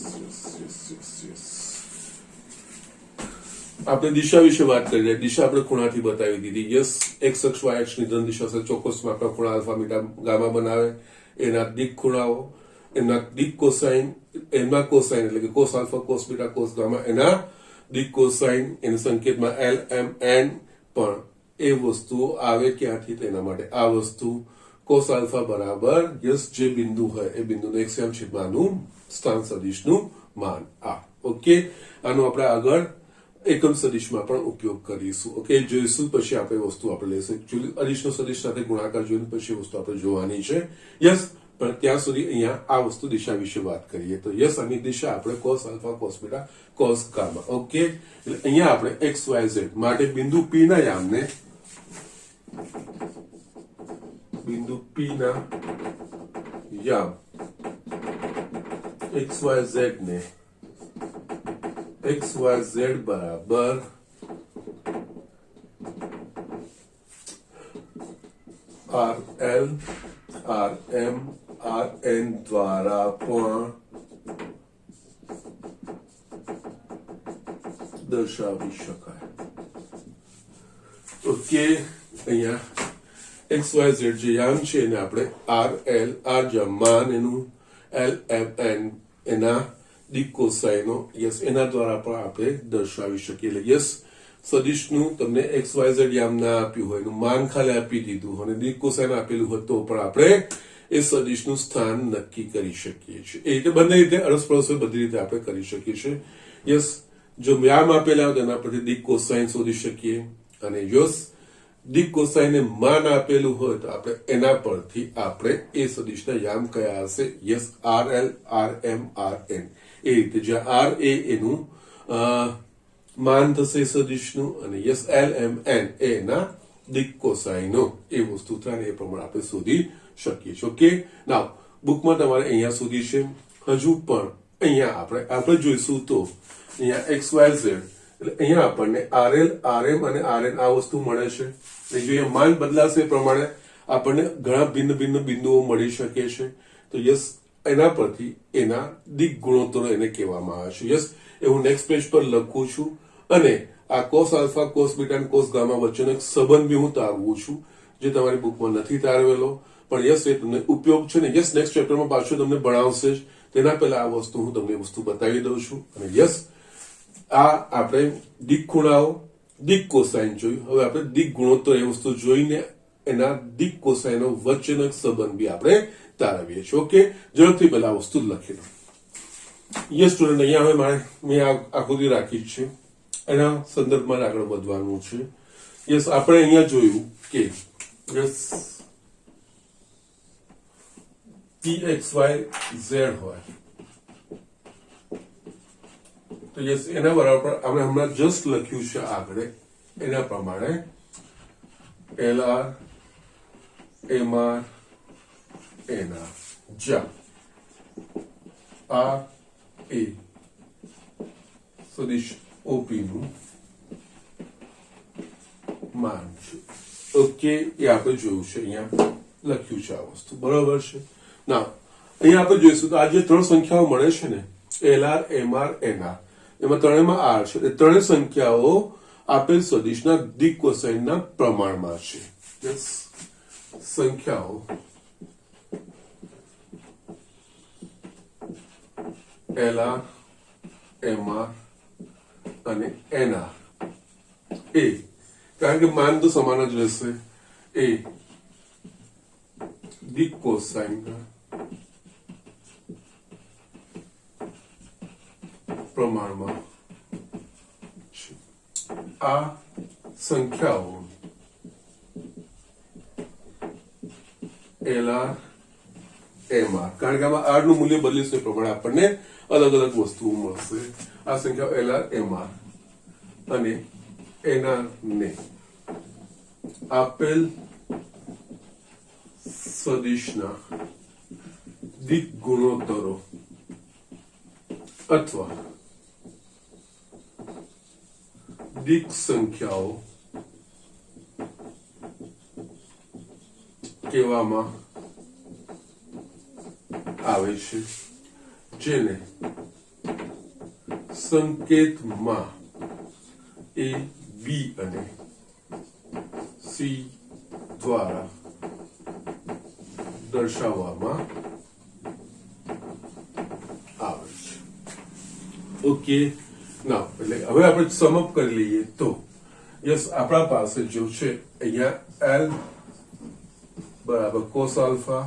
આપણે દિશા વિશે વાત કરી રહ્યા દિશા આપણે ખૂણાથી બતાવી દીધી યસ એક્સ અક્ષ વાય અક્ષની ધન દિશા સાથે ચોક્કસ માપના ખૂણા આલ્ફા બીટા ગામા બનાવે એના દિક ખૂણાઓ એના દિક કોસાઇન એમાં કોસાઇન એટલે કે cos alpha cos beta cos gamma એના દિક કોસાઇન એના સંકેતમાં એલ એમ એન પણ એ વસ્તુ આવે ક્યાંથી તેના માટે આ વસ્તુ કોસ આલ્ફા બરાબર યસ જે બિંદુ હોય એ બિંદુનું એક્સ છેદમાનું સ્થાન સદિશનું માન આ ઓકે આનો આપણે આગળ એકમ સદિશમાં પણ ઉપયોગ કરીશું ઓકે જોઈશું પછી આપણે વસ્તુ આપણે લઈશું એકચ્યુઅલી અદિશનો સદિશ સાથે ગુણાકાર જોઈને પછી વસ્તુ આપણે જોવાની છે યસ પણ ત્યાં સુધી અહીંયા આ વસ્તુ દિશા વિશે વાત કરીએ તો યસ આની દિશા આપણે cos alpha cos beta cos gamma okay એટલે અહીંયા આપણે એક્સ વાય ઝેડ માટે બિંદુ પી ના યામને બિંદુ પી ના યામ એક્સ વાય ઝેડ ને एक्स वाय जेड बराबर r l r m r n द्वारा पण दर्शावी शकाय ओके અહીંયા एक्स वाय जेड જે યામ છે એને આપણે આર એલ આર જમાન એનું એલ એમ એન એના દિક કોસાઇનો યસ એના દ્વારા પણ આપણે દર્શાવી શકીએ એટલે યસ સદિશનું તમને એક્સ વાય ઝેડ યામ ના આપ્યું હોય એનું માન ખાલી આપી દીધું હોય અને દિક કોસાઇન આપેલું હોય તો પણ આપણે એ સદિશનું સ્થાન નક્કી કરી શકીએ છીએ એ રીતે બંને રીતે અરસપરસ બધી રીતે આપણે કરી શકીએ છીએ યસ જો યામ આપેલા હોય તેના પરથી દિક કોસાઇન શોધી શકીએ અને યસ દિક કોસાઇને માન આપેલું હોય તો આપણે એના પરથી આપણે એ સદિશના યામ કયા હશે yes R L R M R N એ રીતે જ્યાં આર એ એનું માન થશે સદિશનું અને યસ એલ એમ એન એના દિક કોસાઇનો એ વસ્તુ થાય એ પ્રમાણે આપણે શોધી શકીએ છીએ ઓકે નાવ બુકમાં તમારે અહીંયા સુધી છે હજુ પણ અહીંયા આપણે જોઈશું તો અહીંયા એક્સ વાય ઝેડ એટલે અહીંયા આપણને આર એલ આર એમ અને આર એન આ વસ્તુ મળે છે જો અહીંયા માન બદલાશે એ પ્રમાણે આપણને ઘણા ભિન્ન ભિન્ન બિંદુઓ મળી શકે છે તો યસ એના પરથી એના દિક ગુણોત્તરો એને કહેવામાં આવે છે યસ એ હું નેક્સ્ટ પેજ પર લખું છું અને આ કોસ આલ્ફા કોસ બીટા અને કોસ ગામા વચ્ચેનો એક સંબંધ બી હું તારવું છું જે તમારી બુકમાં નથી તારવેલો પણ યસ એ તમને ઉપયોગ છે ને યસ નેક્સ્ટ ચેપ્ટરમાં પાછું તમને ભણાવશે જ તેના પહેલા આ વસ્તુ હું તમને વસ્તુ બતાવી દઉં છું અને યસ આ આપણે દિક ખૂણાઓ દિક કોસાઇન જોયું હવે આપણે દિક ગુણોત્તર એ વસ્તુ જોઈને એના દિક કોસાઇનો વચ્ચેનો એક સંબંધ બી આપણે તારવીએ છીએ ઓકે ઝડપથી પહેલા આ વસ્તુ લખી લો યસ સ્ટુડન્ટ અહીંયા હવે મેં આકૃતિ રાખી છે એના સંદર્ભમાં આગળ વધવાનું છે યસ આપણે અહીંયા જોયું કે yes P x y Z હોય તો યસ એના બરાબર આપણે હમણાં જસ્ટ લખ્યું છે આગળ એના પ્રમાણે એલ આર એમ આર એના જ્યાં આ એ સદિશ ઓપી નું માન છે ઓકે એ આપણે જોયું છે અહીંયા લખ્યું છે આ વસ્તુ બરોબર છે ના અહીંયા આપણે જોઈશું તો આ જે ત્રણ સંખ્યાઓ મળે છે ને L R M R N r એમાં ત્રણેયમાં આર છે એ ત્રણેય સંખ્યાઓ આપેલ સદિશના દિક કોસાઇનના પ્રમાણમાં છે સંખ્યાઓ એલ આર એમ આર અને એન આર એ કારણ કે માન તો સમાન જ રહેશે એ દિક કોસાઇનના પ્રમાણમાં છે આ સંખ્યાઓ એલ આર એમ આર કારણ કે આમાં આર નું મૂલ્ય બદલીશ એ પ્રમાણે આપણને અલગ અલગ વસ્તુઓ મળશે આ સંખ્યાઓ એલ આર એમ આર અને એના ને આપેલ સદિશના દિક ગુણોત્તરો અથવા દિક સંખ્યાઓ કહેવામાં આવે છે જેને સંકેતમાં એ બી અને સી દ્વારા દર્શાવવામાં આવે છે ઓકે ના એટલે હવે આપણે સમઅપ કરી લઈએ તો યસ આપણા પાસે જો છે અહીંયા L બરાબર cos alpha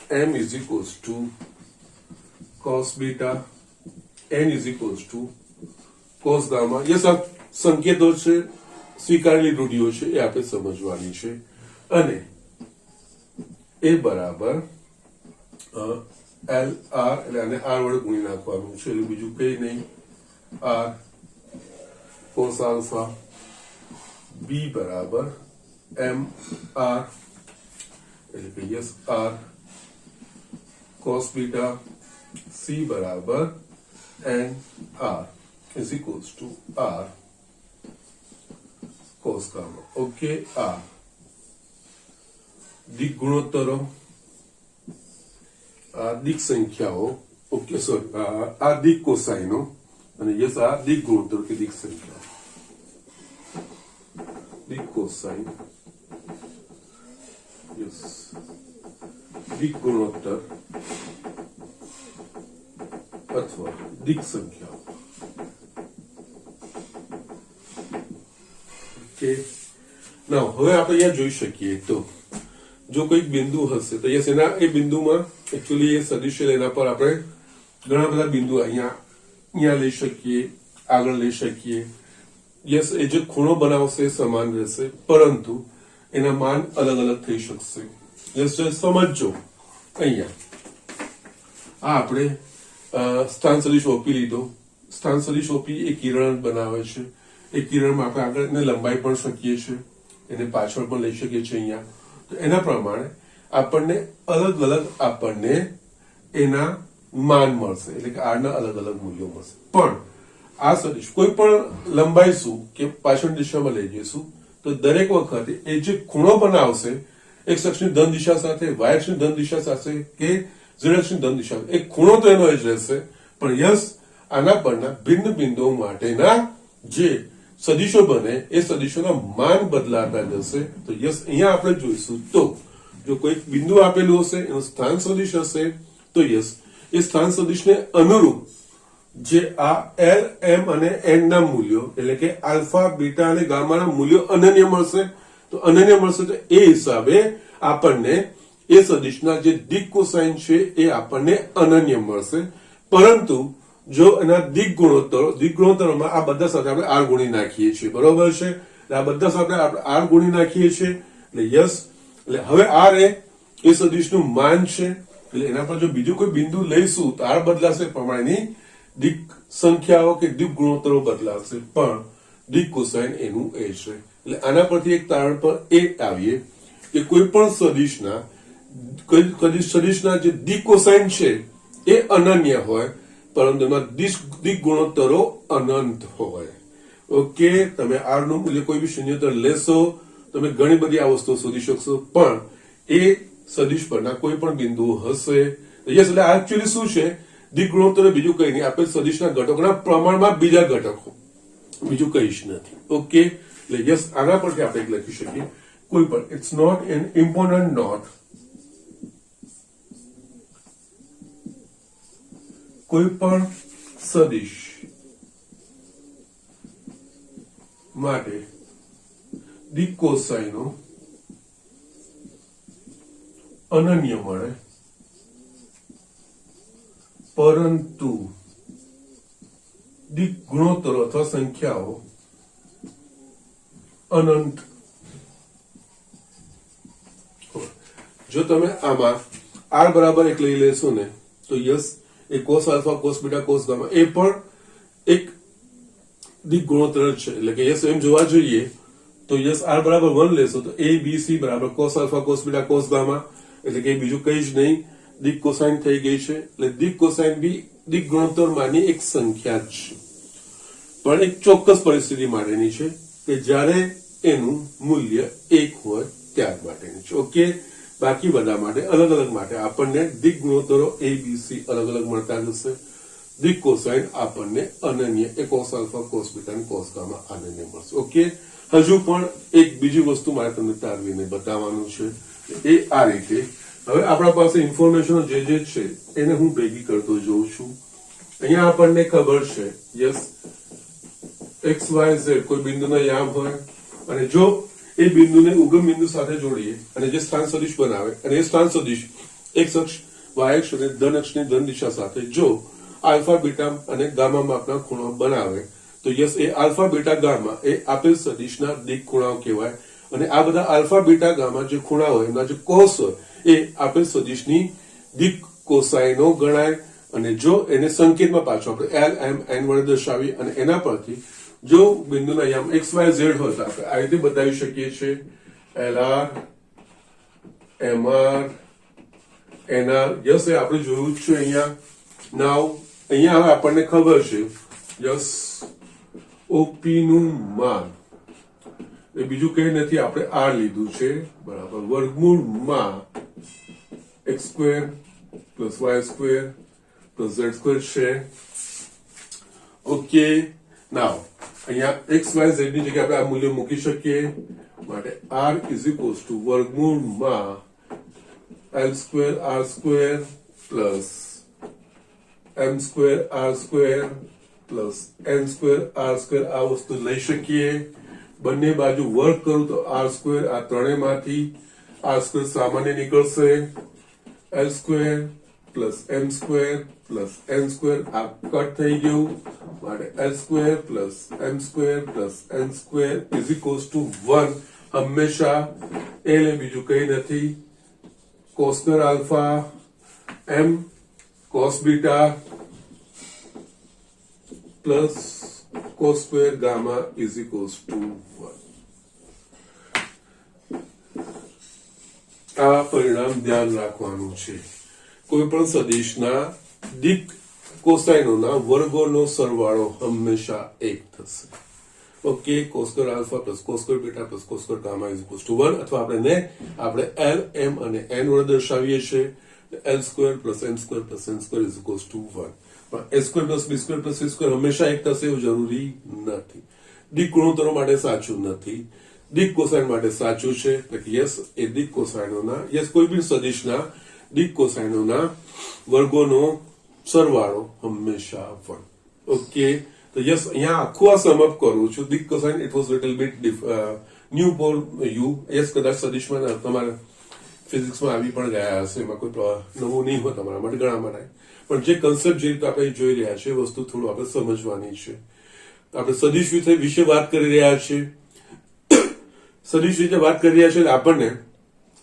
m is equals to cos beta n is equals to cos gamma. Yes આ સંકેતો છે, સ્વીકારેલી રૂઢિઓ છે, એ આપણે સમજવાની છે. અને એ બરાબર L R એટલે આને R વડે ગુણી નાખવાનું છે, એટલે બીજું કઈ નહીં, R cos alpha B બરાબર M R એટલે કે yes R cos beta C બરાબર N R is equals to R cos gamma. Okay, આ દિક ગુણોત્તરો, આ દિક સંખ્યાઓ, ઓકે સોરી આ દિક કોસાઇનો અને યસ આ દિક ગુણોત્તર કે દિક સંખ્યાઓ, દિક કોસાઇન યસ દિક ગુણોત્તર અથવા દિક સંખ્યાઓ. ઓકે, ના હવે આપણે અહીંયા જોઈ શકીએ તો જો કોઈક બિંદુ હશે તો યસ એના એ બિંદુમાં એકચ્યુઅલી એ સદિશ એના પર આપણે ઘણા બધા બિંદુ અહીંયા લઈ શકીએ, આગળ લઈ શકીએ. યસ એ જે ખૂણો બનાવશે એ સમાન રહેશે, પરંતુ એના માન અલગ અલગ થઈ શકશે. યસ સમજો અહીંયા આ આપણે સ્થાન સદિશ ઓપી લીધો. સ્થાન સદિશ ઓપી એ કિરણ બનાવે છે. એ કિરણમાં આપણે આગળ એને લંબાઈ પણ શકીએ છીએ, એને પાછળ પણ લઈ શકીએ છીએ અહીંયા. તો એના પ્રમાણે આપણને અલગ અલગ આપણને એના માન મળશે, એટલે કે આરના અલગ અલગ મૂલ્યો મળશે. પણ આ સદિશ કોઈ પણ લંબાઈશું કે પાછળ દિશામાં લઈ જઈશું તો દરેક વખતે એ જે ખૂણો બનાવશે x અક્ષની ધન દિશા સાથે, y અક્ષની ધન દિશા સાથે કે z અક્ષની ધન દિશા, એ ખૂણો તો એનો જ રહેશે. પણ યસ આના પરના ભિન્ન બિંદુઓ માટેના જે સદિશો બને એ સદિશોના માન બદલાતા જશે. તો યસ અહીંયા આપણે જોઈશું તો જો કોઈ બિંદુ આપેલું હશે એનું સ્થાન સદિશ હશે તો યસ એ સ્થાન સદિશને અનુરૂપ જે આ L M અને N ના મૂલ્યો એટલે કે આલ્ફા બીટા અને ગામાના મૂલ્યો અનન્ય મળશે. તો અનન્ય મળશે તો એ હિસાબે આપણને એ સદિશના જે દિક કોસાઇન છે એ આપણને અનન્ય મળશે. પરંતુ જો એના દિક ગુણોત્તરોમાં આ બધા સાથે આપણે R ગુણી નાખીએ છીએ, બરોબર છે? આ બધા સાથે આપણે R ગુણી નાખીએ છીએ એટલે યસ એટલે હવે R એ સદિશનું માન છે. એટલે એના પર જો બીજું કોઈ બિંદુ લઈશું તો R બદલાશે, પ્રમાણેની દિક સંખ્યાઓ કે દિક ગુણોત્તરો બદલાશે, પણ દિક કોસાઇન એનું એ છે. એટલે આના પરથી એક તારણ પર એ આવીએ કે કોઈ પણ સદિશના જે દિક કોસાઇન છે એ અનન્ય હોય, પરંતુ એમાં દિક ગુણોત્તરો અનંત હોય. ઓકે, તમે R નું મૂલ્ય કોઈ બી શૂન્યતર લેશો તમે ઘણી બધી આ વસ્તુઓ શોધી શકશો, પણ એ સદિશ પરના કોઈ પણ બિંદુ હશે યસ એટલે એકચ્યુઅલી શું છે દિક ગુણોત્તર બીજું કઈ નહીં, આપણે સદિશના ઘટકોના પ્રમાણમાં બીજા ઘટકો, બીજું કઈ જ નથી. ઓકે, એટલે યસ આના પરથી આપણે એક લખી શકીએ કોઈ પણ it's not an important note, કોઈ પણ સદિશ માટે દિક કોસાઇનો અનન્ય મળે, પરંતુ દિક ગુણોત્તરો અથવા સંખ્યાઓ અનંત. જો તમે આમાં R બરાબર એક લઈ લેશો ને તો યસ એ cos alpha cos beta cos gamma એ પણ એક દિક ગુણોત્તર છે. એટલે કે યસ એમ જોવા જોઈએ તો યસ R બરાબર 1 લેશો તો a b c બરાબર cos alpha cos beta cos gamma, એટલે કે બીજું કઈ જ નહીં, દિક કોસાઇન થઈ ગઈ છે. એટલે દિક કોસાઇન બી દિક ગુણોત્તર માની એક સંખ્યા જ છે, પણ એક ચોક્કસ પરિસ્થિતિ માટેની છે કે જ્યારે એનું મૂલ્ય 1 હોય ત્યાર માટેની છે. ઓકે, બાકી બધા માટે અલગ અલગ માટે આપણને દિક ગુણોત્તરો a b c અલગ અલગ મળતા જશે. દિક કોસાઇન આપણને અનન્ય એ કોસ આલ્ફા કોસ બીટા અને કોસ ગામા અનન્ય મળશે. ઓકે, હજુ પણ એક બીજી વસ્તુ મારે તમને તારવીને બતાવવાનું છે એ આ રીતે. હવે આપણા પાસે ઇન્ફોર્મેશન જે છે એને હું ભેગી કરતો જોઉં છું. અહીંયા આપણને ખબર છે યસ એક્સ વાય ઝેડ કોઈ બિંદુના યામ હોય અને જો એ બિંદુને ઉગમ બિંદુ સાથે જોડીએ અને જે સ્થાન સદિશ બનાવે અને એ સ્થાન સદિશ એક્સ અક્ષ વાય અક્ષ અને ધન અક્ષની ધન દિશા સાથે જો આલ્ફા બીટા અને ગામા માપના ખૂણો બનાવે તો યસ એ આલ્ફા બીટા ગામા એ આપેલ સદિશના દિક ખૂણાઓ કહેવાય અને આ બધા આલ્ફા બીટા ગામા જે ખૂણા હોય એમના જે કોસ હોય એ આપેલ સદિશની દિક કોસાઈનો ગણાય અને જો એને સંકેતમાં પાછો આપણે એલ એમ એન વડે દર્શાવી અને એના પરથી જો બિંદુના યામ એક્સ વાય ઝેડ હોય તો આપણે આ રીતે બતાવી શકીએ છીએ L R M R N R yes એ આપણે જોયું જ છે અહીંયા નાવ અહીંયા હવે આપણને ખબર છે યસ ઓપી નું માન એ બીજું કઈ નથી આપણે આર લીધું છે બરાબર વર્ગમૂળમાં x square plus Y square plus Z square છે ઓકે નાવ અહીંયા એક્સ વાય ઝેડ ની જગ્યાએ આપણે આ મૂલ્ય મૂકી શકીએ માટે આર ઇઝ ઇક્વલ્સ ટુ વર્ગમૂળમાં L square R square plus એમ square R square plus N square R square આ વસ્તુ લઈ શકીએ બંને બાજુ વર્ગ કરું તો આર સ્ક્વેર આ ત્રણેયમાંથી આર સ્ક્વેર સામાન્ય નીકળશે એલ સ્ક્વેર પ્લસ એમ સ્ક્વેર પ્લસ એન સ્ક્વેર આ કટ થઈ ગયું માટે l square plus M square plus N square is equals to 1 હંમેશા એલ એ બીજું કઈ નથી કોસ સ્ક્વેર આલ્ફા એમ cos beta plus cos square gamma is equals to 1 આ પરિણામ ધ્યાન રાખવાનું છે કોઈ પણ સદિશના દિક કોસાઇનોના વર્ગોનો સરવાળો હંમેશા 1 થશે okay cos square alpha plus cos square beta plus cos square gamma is equals to 1 અથવા આપણે એલ એમ અને એન વડે દર્શાવીએ છીએ l square plus M square plus N square is equals to 1 પણ a square plus b square plus c square હંમેશા 1 થશે એવું જરૂરી નથી દિક ગુણોત્તરો માટે સાચું નથી દિક કોસાઇન માટે સાચું છે એટલે યસ એ દિક કોસાઇનોના યસ કોઈ પણ સદિશના દિક કોસાઇનોના વર્ગોનો સરવાળો હંમેશા 1 ઓકે તો યસ અહીંયા આખું આ સમ અપ કરું છું દિક cosine it was little bit new for you yes કદાચ સદિશમાં તમારા ફિઝિક્સમાં આવી પણ ગયા હશે એમાં કોઈ નવું નહીં હોય તમારા માટે ઘણા માટે પણ જે કન્સેપ્ટ જે રીતે આપણે જોઈ રહ્યા છે વસ્તુ થોડું આપણે સમજવાની છે આપણે સદિશ વિશે વાત કરી રહ્યા છીએ સદિશ વિશે વાત કરી રહ્યા છે આપણને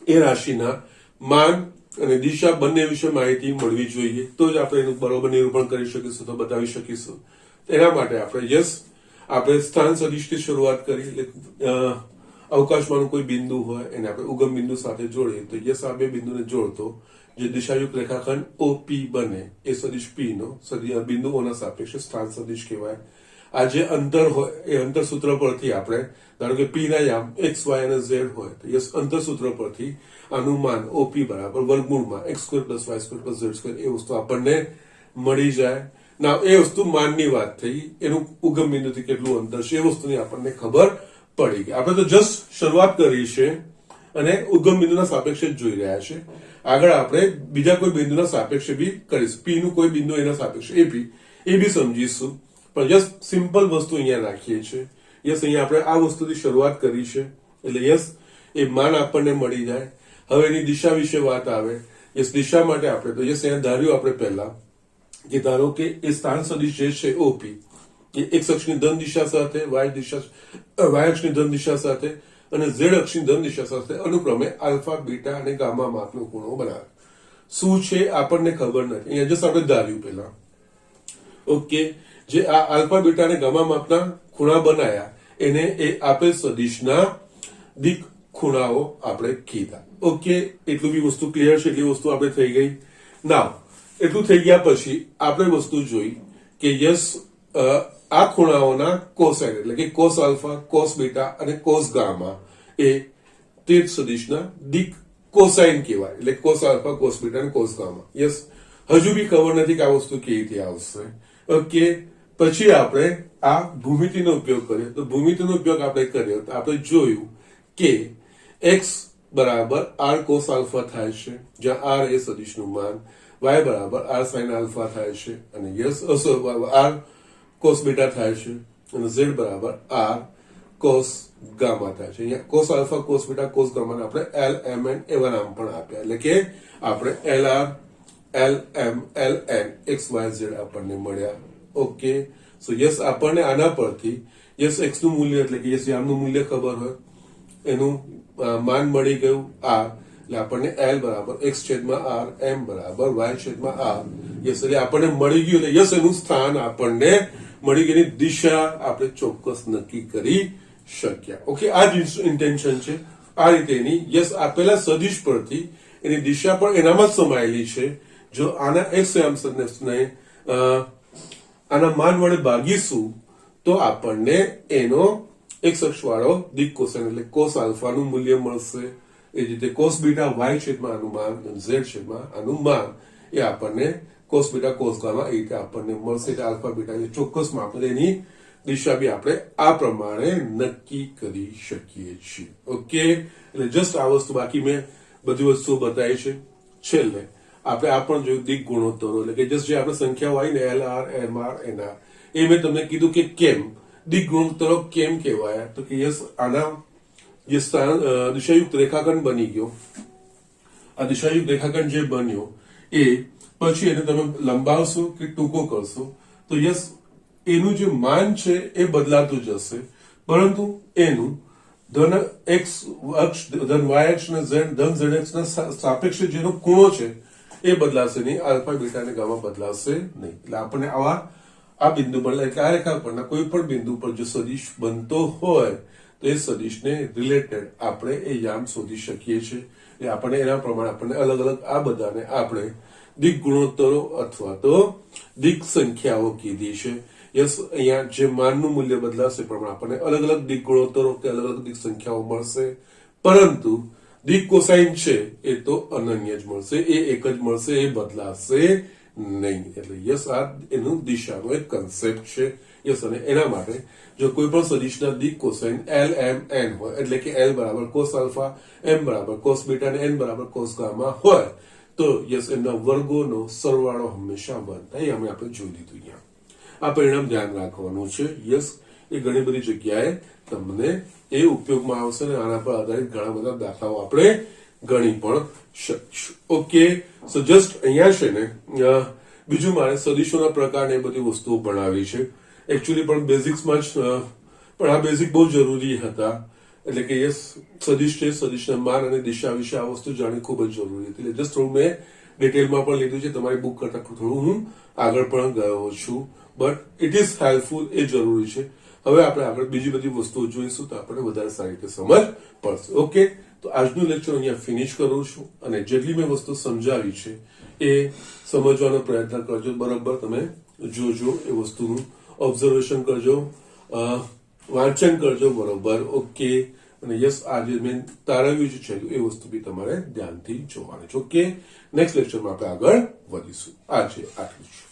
એ રાશિના માન અને દિશા બંને વિશે માહિતી મળવી જોઈએ તો જ આપણે એનું બરોબર નિરૂપણ કરી શકીશું તો બતાવી શકીશું એના માટે આપણે યસ આપણે સ્થાન સદિશથી શરૂઆત કરી અવકાશમાંનું કોઈ બિંદુ હોય એને આપણે ઉગમ બિંદુ સાથે જોડીએ તો યસ આ બે બિંદુને જોડતો જે દિશાયુક્ત રેખાખંડ ઓપી બને એ સદિશ પી નો બિંદુઓના સાપેક્ષે સ્થાન સદિશ કહેવાય આ જે અંતર હોય એ અંતર સૂત્ર પરથી આપણે ધારો કે પી ના યામ એક્સ વાય અને ઝેડ હોય તો યસ અંતર સૂત્ર પરથી આનું માન ઓપી બરાબર વર્ગમૂળમાં x square plus Y square plus Z square એ વસ્તુ આપણને મળી જાય ના એ વસ્તુ માનની વાત થઈ એનું ઉગમ બિંદુથી કેટલું અંતર છે એ વસ્તુની આપણને ખબર પડી ગઈ આપણે તો જસ્ટ શરૂઆત કરી છે અને ઉગમ બિંદુના સાપેક્ષે જ જોઈ રહ્યા છે આગળ આપણે બીજા કોઈ બિંદુના સાપેક્ષે બી કરીશું પી નું કોઈ બિંદુ એના સાપેક્ષે એ બી સમજીશું પણ જસ્ટ સિમ્પલ વસ્તુ અહીંયા રાખીએ છીએ યસ અહીંયા આપણે આ વસ્તુથી શરૂઆત કરી છે એટલે યસ એ માન આપણને મળી જાય હવે એની દિશા વિશે વાત આવે યસ દિશા માટે આપણે તો યસ અહીંયા ધાર્યું આપણે પહેલા કે ધારો કે એ સ્થાન સદિશ જે છે ઓપી એ એક્સ અક્ષની ધન દિશા સાથે વાય અક્ષની ધન દિશા સાથે અને ઝેડ અક્ષની ધન દિશા સાથે અનુક્રમે આલ્ફા બીટા અને ગામા માપનો ખૂણો બનાવે શું છે આપણને ખબર નથી અહીંયા જસ્ટ આપણે ધાર્યું પહેલા ઓકે જે આ આલ્ફા બીટા અને ગામા માપના ખૂણા બનાયા એને એ આપેલ સદિશના દિક ખૂણાઓ આપણે કીધા ઓકે એટલું બી વસ્તુ ક્લિયર છે એટલી વસ્તુ આપણે થઈ ગઈ નાવ એટલું થઈ ગયા પછી આપણે વસ્તુ જોઈ કે યસ આ ખૂણાઓના કોસાઇન એટલે કે કોસ આલ્ફા કોસ બીટા અને કોસ ગામા એ તે સદિશના દિક કોસાઇન કહેવાય એટલે કોસ આલ્ફા કોસ બીટા અને કોસ ગામા યસ હજુ બી ખબર નથી કે આ વસ્તુ કેવી રીતે આવશે ઓકે પછી આપણે આ ભૂમિતિનો ઉપયોગ કર્યો તો ભૂમિતિનો ઉપયોગ આપણે કર્યો તો આપણે જોયું કે x બરાબર r cos આલ્ફા થાય છે જ્યાં r એ સદિશનું માન વાય બરાબર આર સાઇન આલ્ફા થાય છે અને યસ આર કોસ બીટા થાય છે અને ઝેડ બરાબર આર કોસ ગામા થાય છે. અહીંયા cos alpha cos beta cos ગામાને આપણે એલ એમ એન એવા નામ પણ આપ્યા, એટલે કે આપણે l r l m l n x y z આપણને મળ્યા. ઓકે, સો યસ આપણને આના પરથી યસ એક્સ નું મૂલ્ય એટલે કે યસ નું મૂલ્ય ખબર હોય, એનું માન મળી ગયું આર, એટલે આપણને એલ બરાબર એક્સ છેદમાં આર એમ બરાબર વાય છેદમાં આર યસ એટલે આપણને મળી ગયું. એટલે યસ એનું સ્થાન આપણને મળી ગઈ, દિશા આપણે ચોક્કસ નક્કી કરી શક્યા. ઓકે, આ જ ઇન્ટેન્શન છે. આ રીતે એની યસ આપેલા સદિશ પરથી એની દિશા પણ એનામાં જ સમાયેલી છે. જો આના એક્સ ને આના માન વડે ભાગીશું તો આપણને એનો એક્સ અક્ષ વાળો દિક કોસાઇન એટલે કોસ આલ્ફા નું મૂલ્ય મળશે. એ જ રીતે કોસ બીટા વાય છેદમાં આનું માન, ઝેડ છેદમાં આનું માન એ આપણને કોસ બીટા કોસ ગામા એ રીતે આપણને મળશે. એટલે આલ્ફા બીટા એટલે ચોક્કસ માપને એની દિશા બી આપણે આ પ્રમાણે નક્કી કરી શકીએ છીએ. ઓકે, એટલે જસ્ટ આ વસ્તુ, બાકી મેં બધી વસ્તુઓ બતાવી છે. છેલ્લે આપણે આ પણ જોયું દિક ગુણોત્તરો, એટલે કે જસ્ટ જે આપણે સંખ્યાઓ આવી ને L R M R N R, એ મેં તમને કીધું કે કેમ દિક ગુણોત્તરો કેમ કહેવાયા, તો કે યસ આના જે દિશાયુક્ત રેખાખંડ બની ગયો, આ દિશાયુક્ત રેખાખંડ જે બન્યો એ પછી એને તમે લંબાવશો કે ટૂંકો કરશો તો યસ એનું જે માન છે એ બદલાતું જશે, પરંતુ એનું ધન એક્સ અક્ષ ધન વાય અક્ષ અને ધન ઝેડ અક્ષ ના સાપેક્ષે જેનો ખૂણો છે એ બદલાશે નહીં, આલ્ફા બીટા અને ગામા બદલાશે નહીં. એટલે આપણને આ બિંદુ પર એટલે આ રેખા પરના કોઈ પણ બિંદુ પર જો સદિશ બનતો હોય તો એ સદિશને રિલેટેડ આપણે એ યામ શોધી શકીએ છીએ. એટલે આપણને એના પ્રમાણે આપણને અલગ અલગ આ બધાને આપણે દિક ગુણોત્તરો અથવા તો દિક સંખ્યાઓ કીધી છે. યસ, અહીંયા જે માનનું મૂલ્ય બદલાશે પ્રમાણે આપણને અલગ અલગ દિક ગુણોત્તરો કે અલગ અલગ દિક સંખ્યાઓ મળશે, પરંતુ દિક કોસાઇન છે એ તો અનન્ય જ મળશે, એ એક જ મળશે, એ બદલાશે નહીં. એટલે યસ આ એનું દિશાનો એક કન્સેપ્ટ છે. યસ, અને એના માટે જો કોઈ પણ સદિશના દિક કોસાઇન એલ એમ એન હોય, એટલે કે એલ બરાબર કોસ આલ્ફા, એમ બરાબર કોસ બીટા અને એન બરાબર કોસ ગામા હોય તો યસ એમના વર્ગોનો સરવાળો હંમેશા 1 થાય. અમે આપણે જોઈ લીધું. અહીંયા આ પરિણામ ધ્યાન રાખવાનું છે. યસ, એ ઘણી બધી જગ્યાએ તમને એ ઉપયોગમાં આવશે અને આના પર આધારિત ઘણા બધા દાખલાઓ આપણે ગણી પણ શકીશું. ઓકે, સો જસ્ટ અહીંયા છે ને બીજું મારે સદિશોના પ્રકાર ને એ બધી વસ્તુઓ ભણાવી છે. એકચ્યુઅલી પણ બેઝિક્સમાં જ પણ આ બેઝિક બહુ જરૂરી હતા. એટલે કે યસ સદિશ છે, સદિશના માન અને દિશા વિશે આ વસ્તુ જાણવી ખૂબ જ જરૂરી હતી. એટલે જસ્ટ થોડું મેં ડિટેલમાં પણ લીધું છે, તમારી બુક કરતા થોડું હું આગળ પણ ગયો છું, બટ ઇટ ઇઝ હેલ્પફુલ, એ જરૂરી છે. હવે આપણે આગળ બીજી બધી વસ્તુઓ જોઈશું તો આપણે વધારે સારી રીતે સમજ પડશે. ઓકે, તો આજનું લેક્ચર અહીંયા ફિનિશ કરું છું અને જેટલી મેં વસ્તુ સમજાવી છે એ સમજવાનો પ્રયત્ન કરજો. બરાબર તમે જોજો, એ વસ્તુનું ઓબ્ઝર્વેશન કરજો, વાંચન કરજો. બરોબર, ઓકે. અને યસ, આજે મેં તારવ્યું છે એ વસ્તુ બી તમારે ધ્યાનથી જોવાની છે. ઓકે, નેક્સ્ટ લેક્ચરમાં આપણે આગળ વધીશું. આજે આટલું જ.